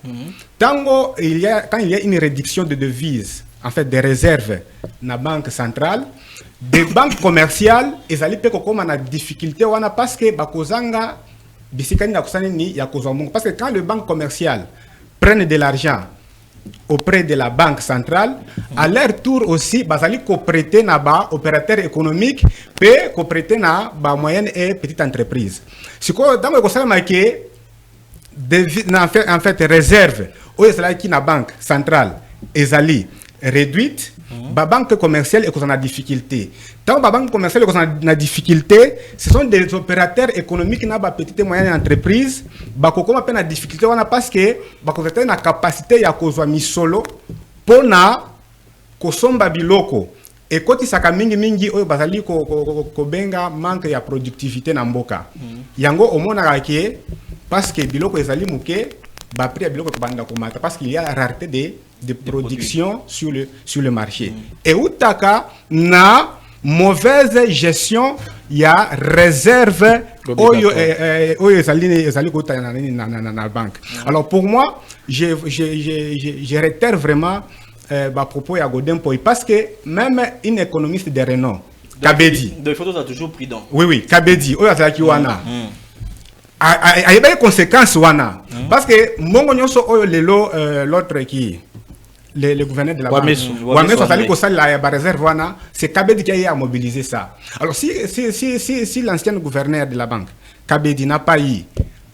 Quand il y a une réduction de devises, en fait des réserves na banque centrale, des banques commerciales, ils allaient peut comme na difficulté wana parce que bakozanga bisikani na kusani ni ya kozambongo parce que quand les banques commerciales prennent de l'argent auprès de la banque centrale, à leur tour aussi bazali ko prêter na ba opérateur économique pe ko prêter na ba moyenne et petite entreprise. Siko dans le conseil marqué en fait réserve où est qui na banque centrale ezali réduite, la banque commerciale est en difficulté. Tant que la banque commerciale est en difficulté, ce sont des opérateurs économiques qui ont des petites et moyennes entreprises qui ont en difficulté parce que les ont la capacité à causer misolo pour na kosomba biloko. Et quand ils ont mingi oyo bazali ko benga manque ya productivité na mboka. Yango omona ke parce que biloko ezali muke ba prix ya biloko banda komata parce qu'il y a la rareté de production sur le marché. Et outaka na mauvaise gestion ya réserve oyo ezali ko na banque. Alors pour moi, je réitère vraiment à propos à Godem Pouy parce que même une économiste de renom, Kabedi. De photos a toujours pris donc. Oui, Kabedi, oyo azaki wana. Il y a des conséquences wana parce que mongo nyonso oyo lelo l'autre qui le gouverneur de la banque Wameso sali ko sali la réserve wana c'est Kabedi qui a mobilisé ça. Alors si l'ancien gouverneur de la banque Kabedi n'a pas eu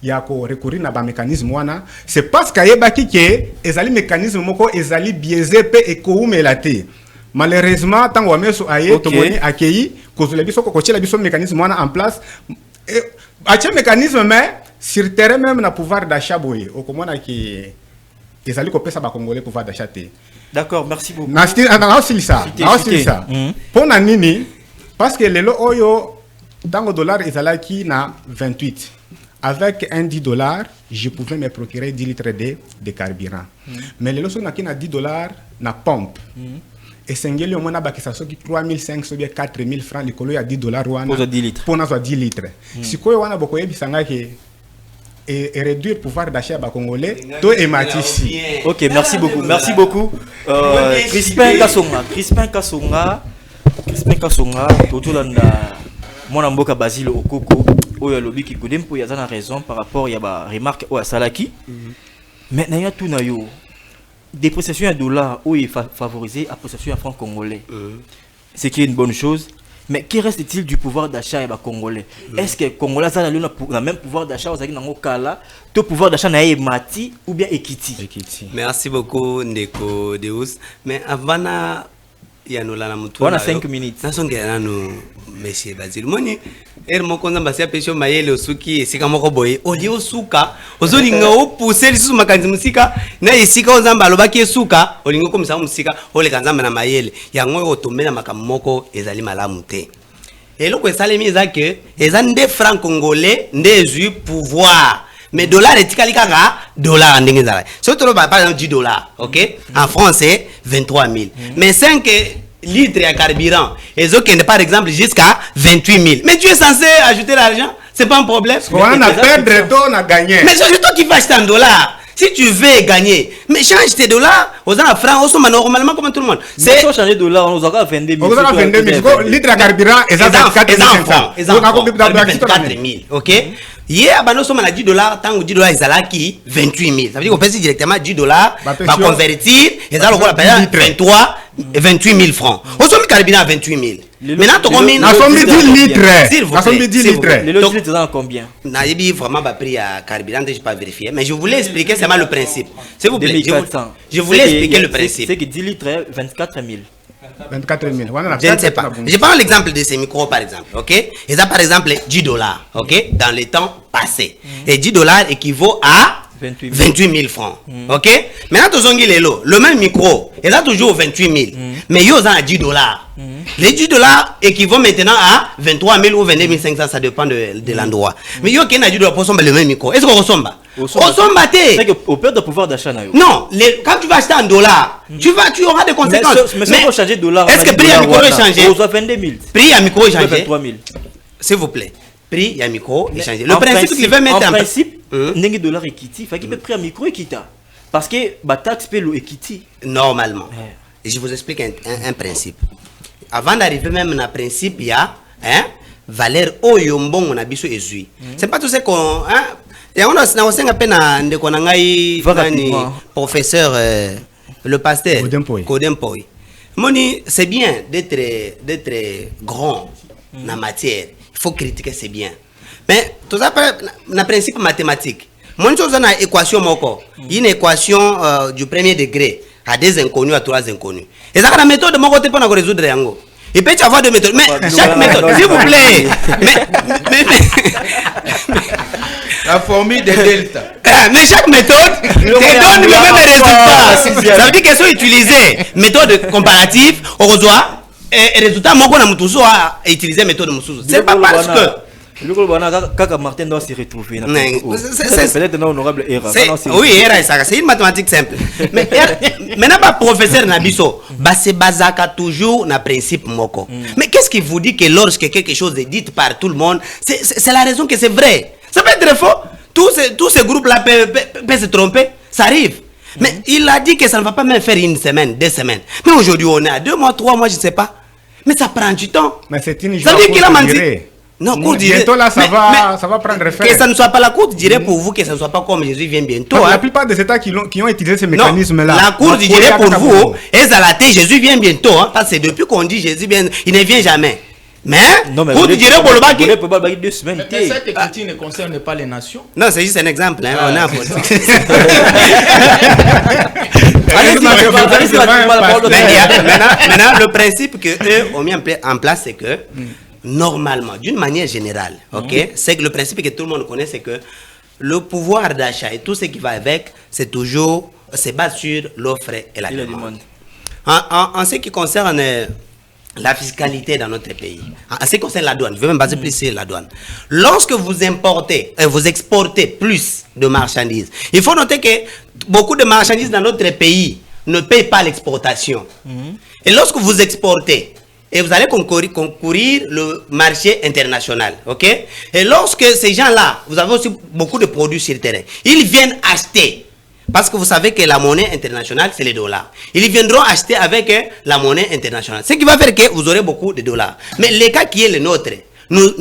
ya ko recourir na ba mécanisme wana c'est parce qu'ayebaki ke ezali mécanisme moko ezali biaisé pe e ko umelate. Malheureusement tant Wameso aye to moni accueilli ko zole biso ko chela biso mécanisme wana en place. Un mécanisme, mais sur terrain même, na pouvoir d'achat, au comment qui les alliés copier ça va Congolais pouvoir d'achat. D'accord, merci beaucoup. Pour Nanini, parce que les lots oyo dans le dollar ils allaient qui na 28. Avec un $10, je pouvais me procurer 10 litres de carburant. Mais les lots sont qui na $10 na pompe. Et Sengeli au moins baki ça soki 3500 ou 4000 francs les colo ya $10 wana pour 10 litres. Pour 10 litres. Si quoi wana boko yebi sanga ke et réduire le pouvoir d'achat ba congolais to et matisi. OK, merci beaucoup. Merci beaucoup. Crispin Kasonga, autour de Mon Mboka Basile Okoko, Oya Lobi qui Kodem pour Yazana raison par rapport à la remarque Oya Salaki. Maintenant, il y a tout nayo. Dépréciation à dollar, où il favoriser la possession à franc congolais. Ce qui est une bonne chose. Mais que reste-t-il du pouvoir d'achat et congolais? Est-ce que les Congolais ont le même pouvoir d'achat aux Kala, le pouvoir d'achat est Mati ou bien Ekiti? Merci beaucoup, Ndeko Deus. Mais avant, il y a on a 5 minutes. Monsieur Basile Moni, et mon compte d'ambassade pêche maïle au souki et sika moko boye. Olio souka, ozolinga o pousser sous makanzi musika, na esika ozamba lobaki souka, olingo comme ça musika, ole kanzamba na maïle. Yango otombe na makamoko ezali malamu te. Et loko esalemi ezake, ezande francs congolais ndezu pouvoir. Mais dollar est kaka dollar ndenge zala. Surtout par exemple 10 dollars, OK? En français 23 000. Mais 5 litres à carburant, et par exemple jusqu'à 28 000. Mais tu es censé ajouter l'argent, c'est pas un problème. On a perdu, on a gagné. Mais c'est toi qui vas acheter en dollars. Si tu veux gagner, mais change tes dollars aux francs, aux sommes normalement comme tout le monde. C'est si on change de dollars, on aura 22 000. On aura 22 000. Litre à carburant, et ça 24 000. OK? Hier, nous sommes à 10 dollars, tant que 10 dollars, ils sont là qui 28 000. Ça veut dire qu'on peut directement 10 dollars, va convertir, et ça, on va payer 28 000 francs. On sommes carburant à 28 000. Maintenant, tu combien? Nous sommes 10 litres. Nous sommes 10 litres. Les litres, c'est combien? N'a vraiment pas pris à carburant, je n'ai pas vérifié. Mais je voulais expliquer seulement le principe. S'il vous plaît, je voulais expliquer le principe. C'est que 10 litres, 24 000. 24 000. Je ne sais pas. Je prends l'exemple de ces micros par exemple. Ok? Et ça par exemple 10 dollars. Ok? Dans les temps passés. Et 10 dollars équivaut à 28 000 francs. Ok? Maintenant, tu as le même micro. Et là, toujours 28 000. Mais il y a 10 dollars. Les 10 dollars équivaut maintenant à 23 000 ou 22 500. Ça dépend de l'endroit. Mais il y a 10 dollars pour le même micro. Est-ce qu'on ressemble? C'est qu'on perd de pouvoir d'achat. Non, quand tu vas acheter en dollars, tu auras des conséquences. Mais si on changer de dollar, est-ce que le prix à micro est changé? On doit 22 000. Prix à micro est changé? 23 000. S'il vous plaît. Prix à micro est changé. Le principe qu'il veut mettre en principe, n'engue dollar équité, il faut qu'il prix à micro équité. Parce que la taxe paye l'équité. Normalement. Et je vous explique un principe. Avant d'arriver même à un principe, il y a valeur oyombon on a biso ezui. C'est pas tout ce qu'on et on a aussi un peu de konangai professeur le pasteur Kodempoy. Moni, c'est bien d'être grand dans la matière. Il faut critiquer, c'est bien. Mais tout ça un principe mathématique. Mon chose dans équation moko, une équation du premier degré à des inconnus à trois inconnus. Et ça la méthode de mon côté pour résoudre yango. Il peut y avoir deux méthodes, mais chaque méthode, s'il vous plaît. La formule de delta. Mais chaque méthode te donne le même résultat. Ça veut dire qu'elles sont utilisées. Méthode comparative, on reçoit et résultat, moi, on a utilisé méthode Moussou. C'est pas parce que. Quand Martin doit se retrouver, c'est peut-être une honorable erreur. Oui, c'est une mathématique simple. Mais maintenant, pas professeur Nabiso, c'est basé toujours dans le principe Moko. Mais qu'est-ce qui vous dit que lorsque quelque chose est dit par tout le monde, c'est la raison que c'est vrai? Ça peut être faux. Tous ces groupes-là peuvent se tromper. Ça arrive. Mais il a dit que ça ne va pas même faire une semaine, 2 semaines. Mais aujourd'hui, on est à 2 mois, 3 mois, je ne sais pas. Mais ça prend du temps. Mais c'est une ça veut dire qu'il a menti. Non, courte durée. Bientôt là, ça va prendre fin. Que ça ne soit pas la courte durée pour vous, que ça ne soit pas comme Jésus vient bientôt. La plupart des États qui ont utilisé ce mécanisme-là. La courte durée pour vous, et Zalaté, Jésus vient bientôt. Parce que depuis qu'on dit Jésus vient, il ne vient jamais. Mais, courte durée pour le bac. Mais cette écriture ne concerne pas les nations. Non, c'est juste un exemple. On a maintenant, le principe qu'eux ont mis en place, c'est que normalement, d'une manière générale, c'est que le principe que tout le monde connaît, c'est que le pouvoir d'achat et tout ce qui va avec, c'est toujours, se base sur l'offre et la demande. En ce qui concerne la fiscalité dans notre pays, en ce qui concerne la douane, je vais me baser plus sur la douane. Lorsque vous importez et vous exportez plus de marchandises, il faut noter que beaucoup de marchandises dans notre pays ne payent pas l'exportation. Et lorsque vous exportez, et vous allez concourir le marché international, ok? Et lorsque ces gens-là, vous avez aussi beaucoup de produits sur le terrain, ils viennent acheter, parce que vous savez que la monnaie internationale, c'est les dollars. Ils viendront acheter avec la monnaie internationale. Ce qui va faire que vous aurez beaucoup de dollars. Mais le cas qui est le nôtre, Nous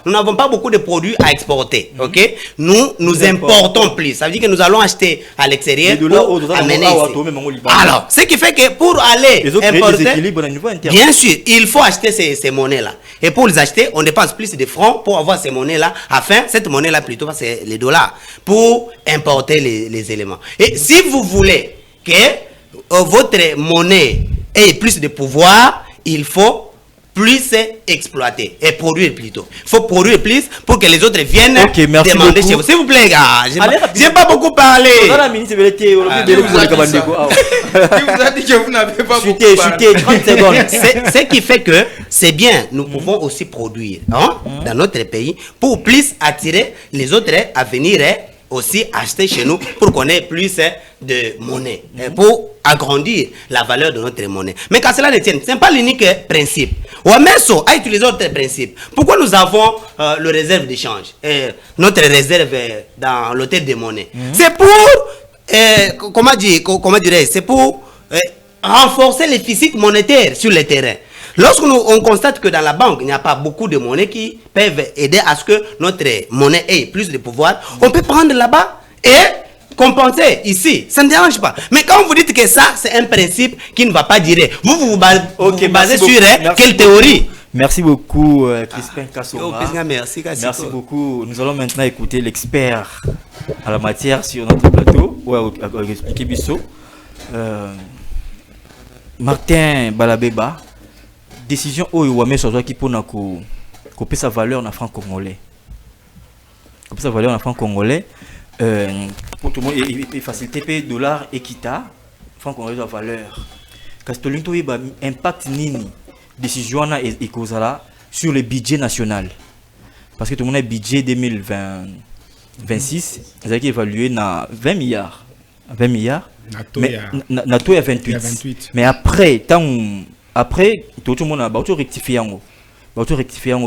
n'avons pas beaucoup de produits à exporter. Ok? Nous importons plus. Ça veut dire que nous allons acheter à l'extérieur pour amener ici. Alors, ce qui fait que pour aller importer, bien sûr, il faut acheter ces monnaies-là. Et pour les acheter, on dépense plus de francs pour avoir ces monnaies-là. Afin, cette monnaie-là plutôt, c'est les dollars, pour importer les éléments. Et si vous voulez que votre monnaie ait plus de pouvoir, il faut plus exploiter et produire plutôt. Il faut produire plus pour que les autres viennent demander chez vous. S'il vous plaît, gars, j'ai pas beaucoup parlé. Qui vous a dit que vous n'avez pas beaucoup parlé? 30 secondes. Ce qui fait que c'est bien, nous pouvons aussi produire dans notre pays pour plus attirer les autres à venir aussi acheter chez nous pour qu'on ait plus de monnaie, pour agrandir la valeur de notre monnaie. Mais quand cela ne tient, ce n'est pas l'unique principe. Ouamesso a utilisé d'autres principes. Pourquoi nous avons le réserve d'échange, notre réserve dans l'hôtel des monnaies? C'est pour, comment dirais-je, c'est pour renforcer le physique monétaire sur le terrain. Lorsque on constate que dans la banque, il n'y a pas beaucoup de monnaies qui peuvent aider à ce que notre monnaie ait plus de pouvoir, on peut prendre là-bas et compenser ici. Ça ne dérange pas. Mais quand vous dites que ça, c'est un principe qui ne va pas durer, vous basez sur quelle théorie? Merci beaucoup, Crispin Kassoma. Merci beaucoup. Nous allons maintenant écouter l'expert à la matière sur notre plateau. Expliquer Bissot. Martin Balabeba. Décision Ouamé sur qui pour couper sa valeur en franc congolais. Couper sa valeur en franc congolais. Pour tout le monde, il facilite les dollars et quitta. Franc congolais de valeur. Castolinto y a impact nini décision et causala sur le budget national. Parce que tout le monde a budget 2026, ils ont évalué à 20 milliards. 20 milliards. NATO est 28. Mais après, tout le monde a rectifié.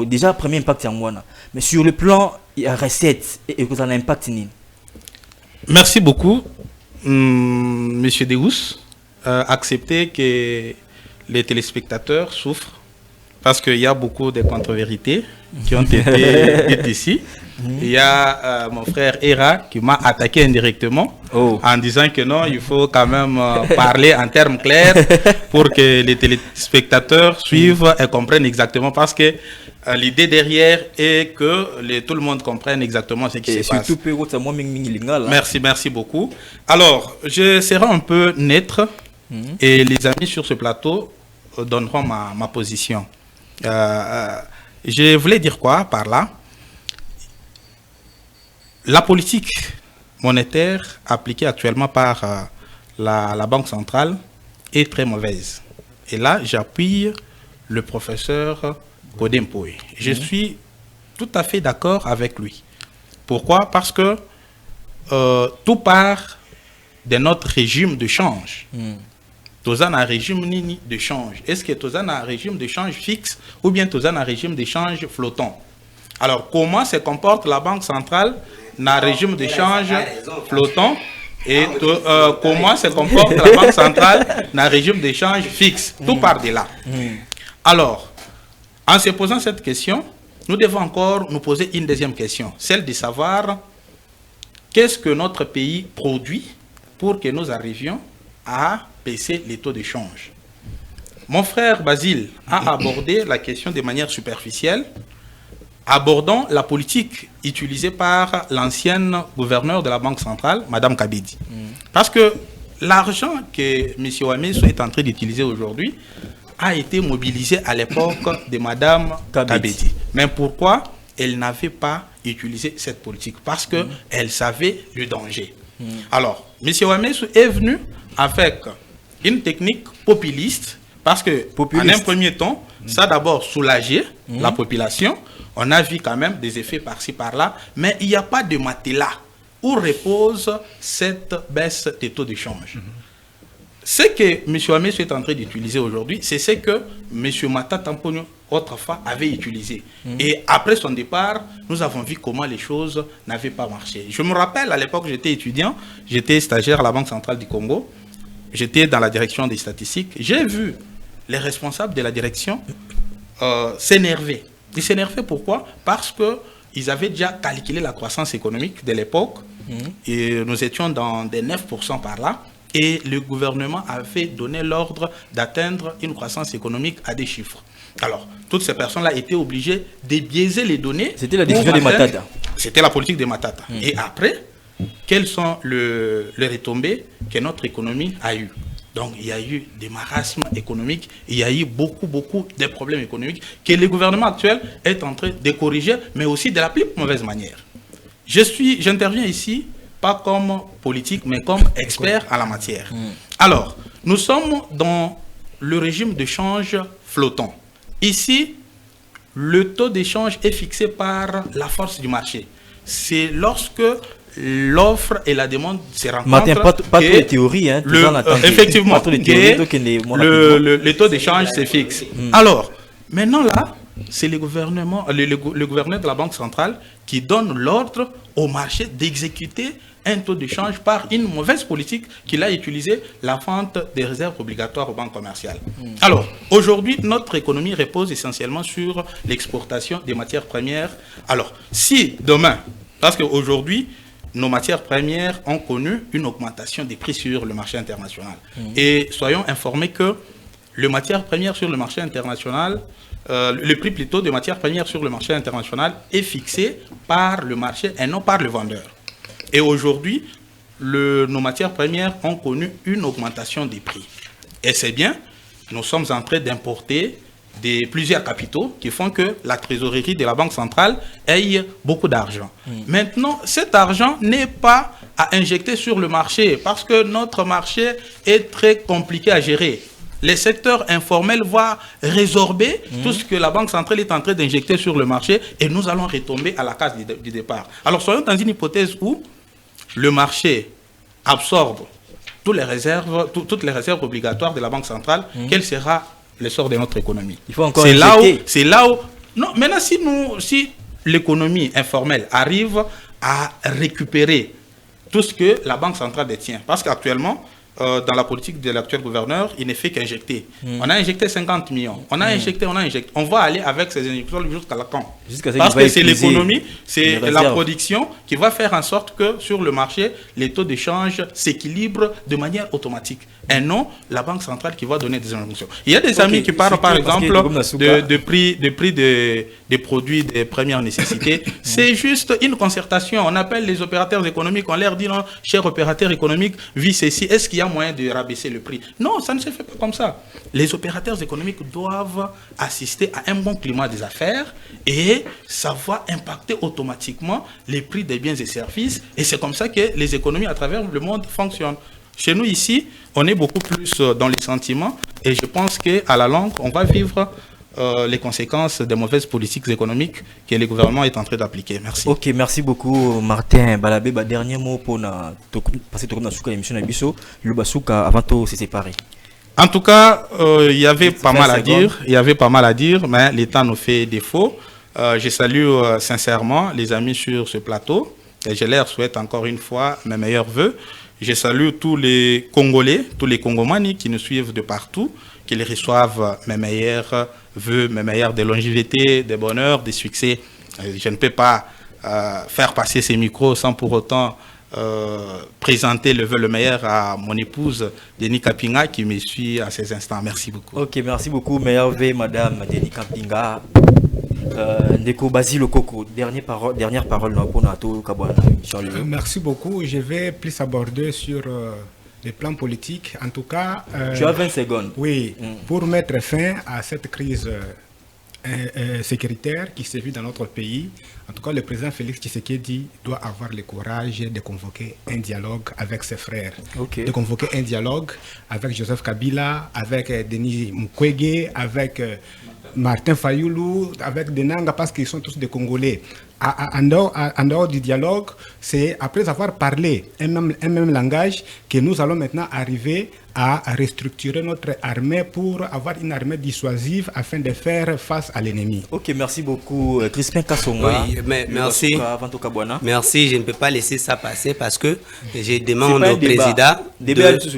Déjà, premier impact en moi. Mais sur le plan, il y a recette et que ça a un impact. Merci beaucoup, Monsieur Deus. Accepter que les téléspectateurs souffrent parce qu'il y a beaucoup de contre-vérités qui ont été dites ici. Il y a mon frère Hera qui m'a attaqué indirectement en disant que non, il faut quand même parler en termes clairs pour que les téléspectateurs suivent et comprennent exactement, parce que l'idée derrière est que tout le monde comprenne exactement ce qui se passe. Merci beaucoup. Alors, je serai un peu neutre et les amis sur ce plateau donneront ma position. Je voulais dire quoi par là? La politique monétaire appliquée actuellement par la Banque centrale est très mauvaise. Et là, j'appuie le professeur Godempoe. Je suis tout à fait d'accord avec lui. Pourquoi? Parce que tout part de notre régime de change. Tous un régime nini de change. Est-ce que tous un régime de change fixe ou bien tous un régime de change flottant? Alors, comment se comporte la Banque centrale dans un régime de change flottant et comment se comporte la Banque centrale dans un régime de change fixe? Tout part de là. Alors, en se posant cette question, nous devons encore nous poser une deuxième question, celle de savoir qu'est-ce que notre pays produit pour que nous arrivions à baisser les taux de change. Mon frère Basile a abordé la question de manière superficielle, abordant la politique utilisée par l'ancienne gouverneure de la Banque centrale, Mme Kabedi. Parce que l'argent que M. Ouamesso est en train d'utiliser aujourd'hui a été mobilisé à l'époque de Mme Kabedi. Mais pourquoi elle n'avait pas utilisé cette politique? Parce qu'elle savait le danger. Alors, M. Ouamesso est venu avec une technique populiste, parce que en un premier temps, ça a d'abord soulagé la population. On a vu quand même des effets par-ci, par-là, mais il n'y a pas de matelas où repose cette baisse des taux de change. Ce que M. Ouamesso est en train d'utiliser aujourd'hui, c'est ce que M. Mata Tamponyo autrefois avait utilisé. Et après son départ, nous avons vu comment les choses n'avaient pas marché. Je me rappelle, à l'époque, j'étais étudiant, j'étais stagiaire à la Banque centrale du Congo, j'étais dans la direction des statistiques. J'ai vu les responsables de la direction s'énervaient. Ils s'énervaient pourquoi? Parce qu'ils avaient déjà calculé la croissance économique de l'époque, et nous étions dans des 9% par là, et le gouvernement avait donné l'ordre d'atteindre une croissance économique à des chiffres. Alors, toutes ces personnes-là étaient obligées de biaiser les données. C'était la décision des Matata. C'était la politique des Matata. Et après, quelles sont les retombées que notre économie a eues? Donc, il y a eu des marasmes économiques, il y a eu beaucoup de problèmes économiques que le gouvernement actuel est en train de corriger, mais aussi de la plus mauvaise manière. J'interviens ici, pas comme politique, mais comme expert à la matière. Alors, nous sommes dans le régime de change flottant. Ici, le taux d'échange est fixé par la force du marché. C'est lorsque l'offre et la demande se rencontrent. Martin, pas trop de théorie, hein, effectivement, pas trop de théorie, le taux d'échange se fixe. Alors, maintenant là, c'est le gouverneur de la Banque centrale qui donne l'ordre au marché d'exécuter un taux d'échange par une mauvaise politique qu'il a utilisée, la vente des réserves obligatoires aux banques commerciales. Alors, aujourd'hui, notre économie repose essentiellement sur l'exportation des matières premières. Alors, si demain, parce qu'aujourd'hui, nos matières premières ont connu une augmentation des prix sur le marché international. Et soyons informés que les matières premières sur le marché international, le prix plutôt des matières premières sur le marché international est fixé par le marché et non par le vendeur. Et aujourd'hui, nos matières premières ont connu une augmentation des prix. Et c'est bien, nous sommes en train d'importer plusieurs capitaux qui font que la trésorerie de la Banque centrale ait beaucoup d'argent. Maintenant, cet argent n'est pas à injecter sur le marché parce que notre marché est très compliqué à gérer. Les secteurs informels vont résorber tout ce que la Banque centrale est en train d'injecter sur le marché et nous allons retomber à la case du départ. Alors, soyons dans une hypothèse où le marché absorbe toutes les réserves obligatoires de la Banque centrale. Quel sera le sort de notre économie? Il faut encore c'est là où non, maintenant si l'économie informelle arrive à récupérer tout ce que la Banque centrale détient, parce qu'actuellement dans la politique de l'actuel gouverneur, il ne fait qu'injecter. On a injecté 50 millions. On a injecté. On va aller avec ces injections jusqu'à la quand? Parce que c'est l'économie, c'est la production qui va faire en sorte que sur le marché, les taux d'échange s'équilibrent de manière automatique. Et non la Banque centrale qui va donner des injonctions. Il y a des amis qui parlent par exemple de prix des produits de première nécessité. C'est juste une concertation. On appelle les opérateurs économiques, on leur dit non, cher opérateur économique, vis ceci. Est-ce qu'il y a moyen de rabaisser le prix? Non, ça ne se fait pas comme ça. Les opérateurs économiques doivent assister à un bon climat des affaires et ça va impacter automatiquement les prix des biens et services. Et c'est comme ça que les économies à travers le monde fonctionnent. Chez nous ici, on est beaucoup plus dans les sentiments et je pense qu'à la longue, on va vivre les conséquences des mauvaises politiques économiques que le gouvernement est en train d'appliquer. Merci. Ok, merci beaucoup Martin Balabé. Dernier mot pour passer à l'émission Nabiso, le Basuka avant de se séparer. En tout cas, il y avait pas mal à dire, mais l'État nous fait défaut. Je salue sincèrement les amis sur ce plateau et je leur souhaite encore une fois mes meilleurs vœux. Je salue tous les Congolais, tous les Congomani qui nous suivent de partout, qui les reçoivent mes meilleurs vœux, mes meilleurs de longévité, de bonheur, de succès. Je ne peux pas faire passer ces micros sans pour autant présenter le vœu le meilleur à mon épouse Denis Kapinga qui me suit à ces instants. Merci beaucoup. Ok, merci beaucoup. Meilleur vœu, Madame Denis Kapinga. Ndeko Basile Koko, dernière parole pour Nato Kabouana. Merci beaucoup. Je vais plus aborder sur les plans politiques. En tout cas, tu as 20 secondes. Oui, pour mettre fin à cette crise sécuritaire qui se vit dans notre pays. En tout cas, le président Félix Tshisekedi doit avoir le courage de convoquer un dialogue avec ses frères. De convoquer un dialogue avec Joseph Kabila, avec Denis Mukwege, avec Martin Fayoulou, avec Denanga, parce qu'ils sont tous des Congolais. en dehors du dialogue, c'est après avoir parlé un même langage que nous allons maintenant arriver à restructurer notre armée pour avoir une armée dissuasive afin de faire face à l'ennemi. Ok, merci beaucoup, Crispin Kassonga. Oui, mais merci. Merci, je ne peux pas laisser ça passer parce que je demande au président de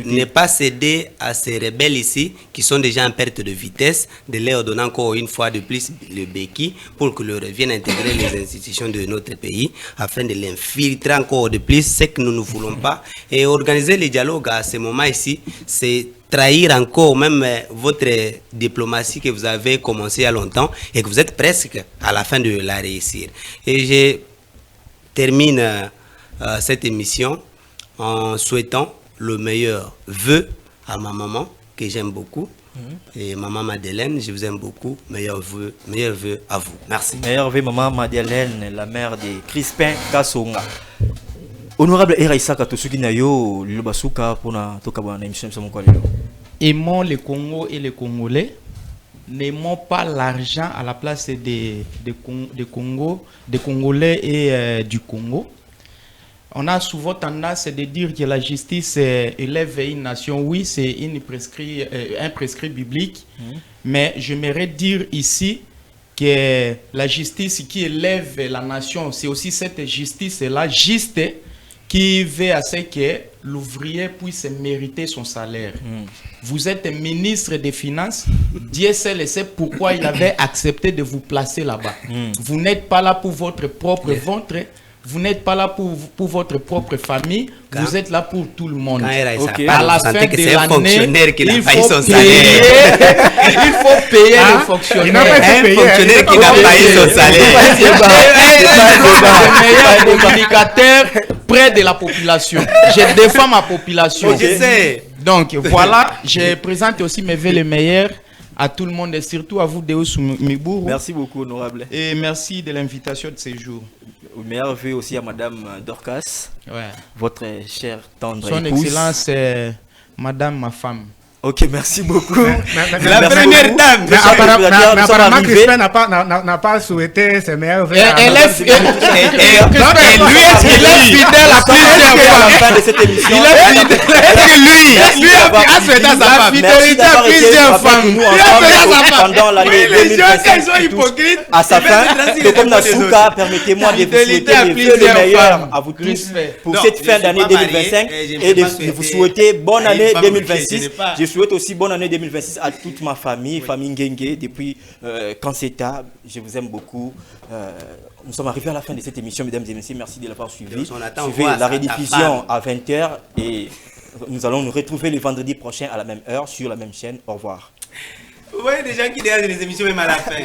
ne pas céder à ces rebelles ici qui sont déjà en perte de vitesse, de leur donner encore une fois de plus le béquille pour que le reviennent intégrer les institutions de notre pays afin de l'infiltrer encore de plus, ce que nous ne voulons pas. Et organiser les dialogues à ce moment ici, c'est trahir encore même votre diplomatie que vous avez commencé il y a longtemps et que vous êtes presque à la fin de la réussir. Et je termine cette émission en souhaitant le meilleur vœu à ma maman que j'aime beaucoup. Et maman Madeleine, je vous aime beaucoup. Meilleur vœu à vous. Merci. Meilleur vœu, maman Madeleine, la mère de Crispin Kassonga. Honorable Eraïsa Katosuki Nayo, Lubasuka pour na toka bwana émission ça mon quoi lelo. Aimons le Congo et les Congolais. N'aimons pas l'argent à la place des Congolais et du Congo. On a souvent tendance de dire que la justice élève une nation. Oui, c'est un prescrit biblique. Mais j'aimerais dire ici que la justice qui élève la nation, c'est aussi cette justice-là, juste, qui veut à ce que l'ouvrier puisse mériter son salaire. Vous êtes ministre des Finances. Dieu seul sait pourquoi il avait accepté de vous placer là-bas. Vous n'êtes pas là pour votre propre ventre. Vous n'êtes pas là pour votre propre famille. Vous êtes là pour tout le monde. Okay. À la fin de l'année, il faut payer les fonctionnaires. Un fonctionnaire qui n'a pas payé son salaire. Le meilleur communicateur près de la population. Je défends ma population. Je sais. Donc voilà, je présente aussi mes vœux les meilleurs à tout le monde et surtout à vous, Deus Miburu. Merci beaucoup, honorable. Et merci de l'invitation de ce jour. Meilleur vœu aussi à Madame Dorcas, votre chère tendre Son épouse. Excellence, Madame ma femme. Ok, merci beaucoup. La première dame. Mais apparemment, Crispin n'a pas souhaité ses meilleurs vœux. Et lui, est-ce qu'il est fidèle à plusieurs fois? À la fin de cette émission, Lui a souhaité à sa femme. Fidélité à plusieurs femmes. pendant l'année 2025 à sa fin. Donc, comme Nasuka, permettez-moi de vous souhaiter le meilleur à vous tous pour cette fin d'année 2025 et de vous souhaiter bonne année 2026. Je souhaite aussi bonne année 2026 à toute ma famille, famille Ngenge, depuis Kanseta. Je vous aime beaucoup. Nous sommes arrivés à la fin de cette émission, mesdames et messieurs. Merci de l'avoir suivi. Suivez la rediffusion à 20h et nous allons nous retrouver le vendredi prochain à la même heure sur la même chaîne. Au revoir. Vous voyez des gens qui regardent les émissions même à la fin.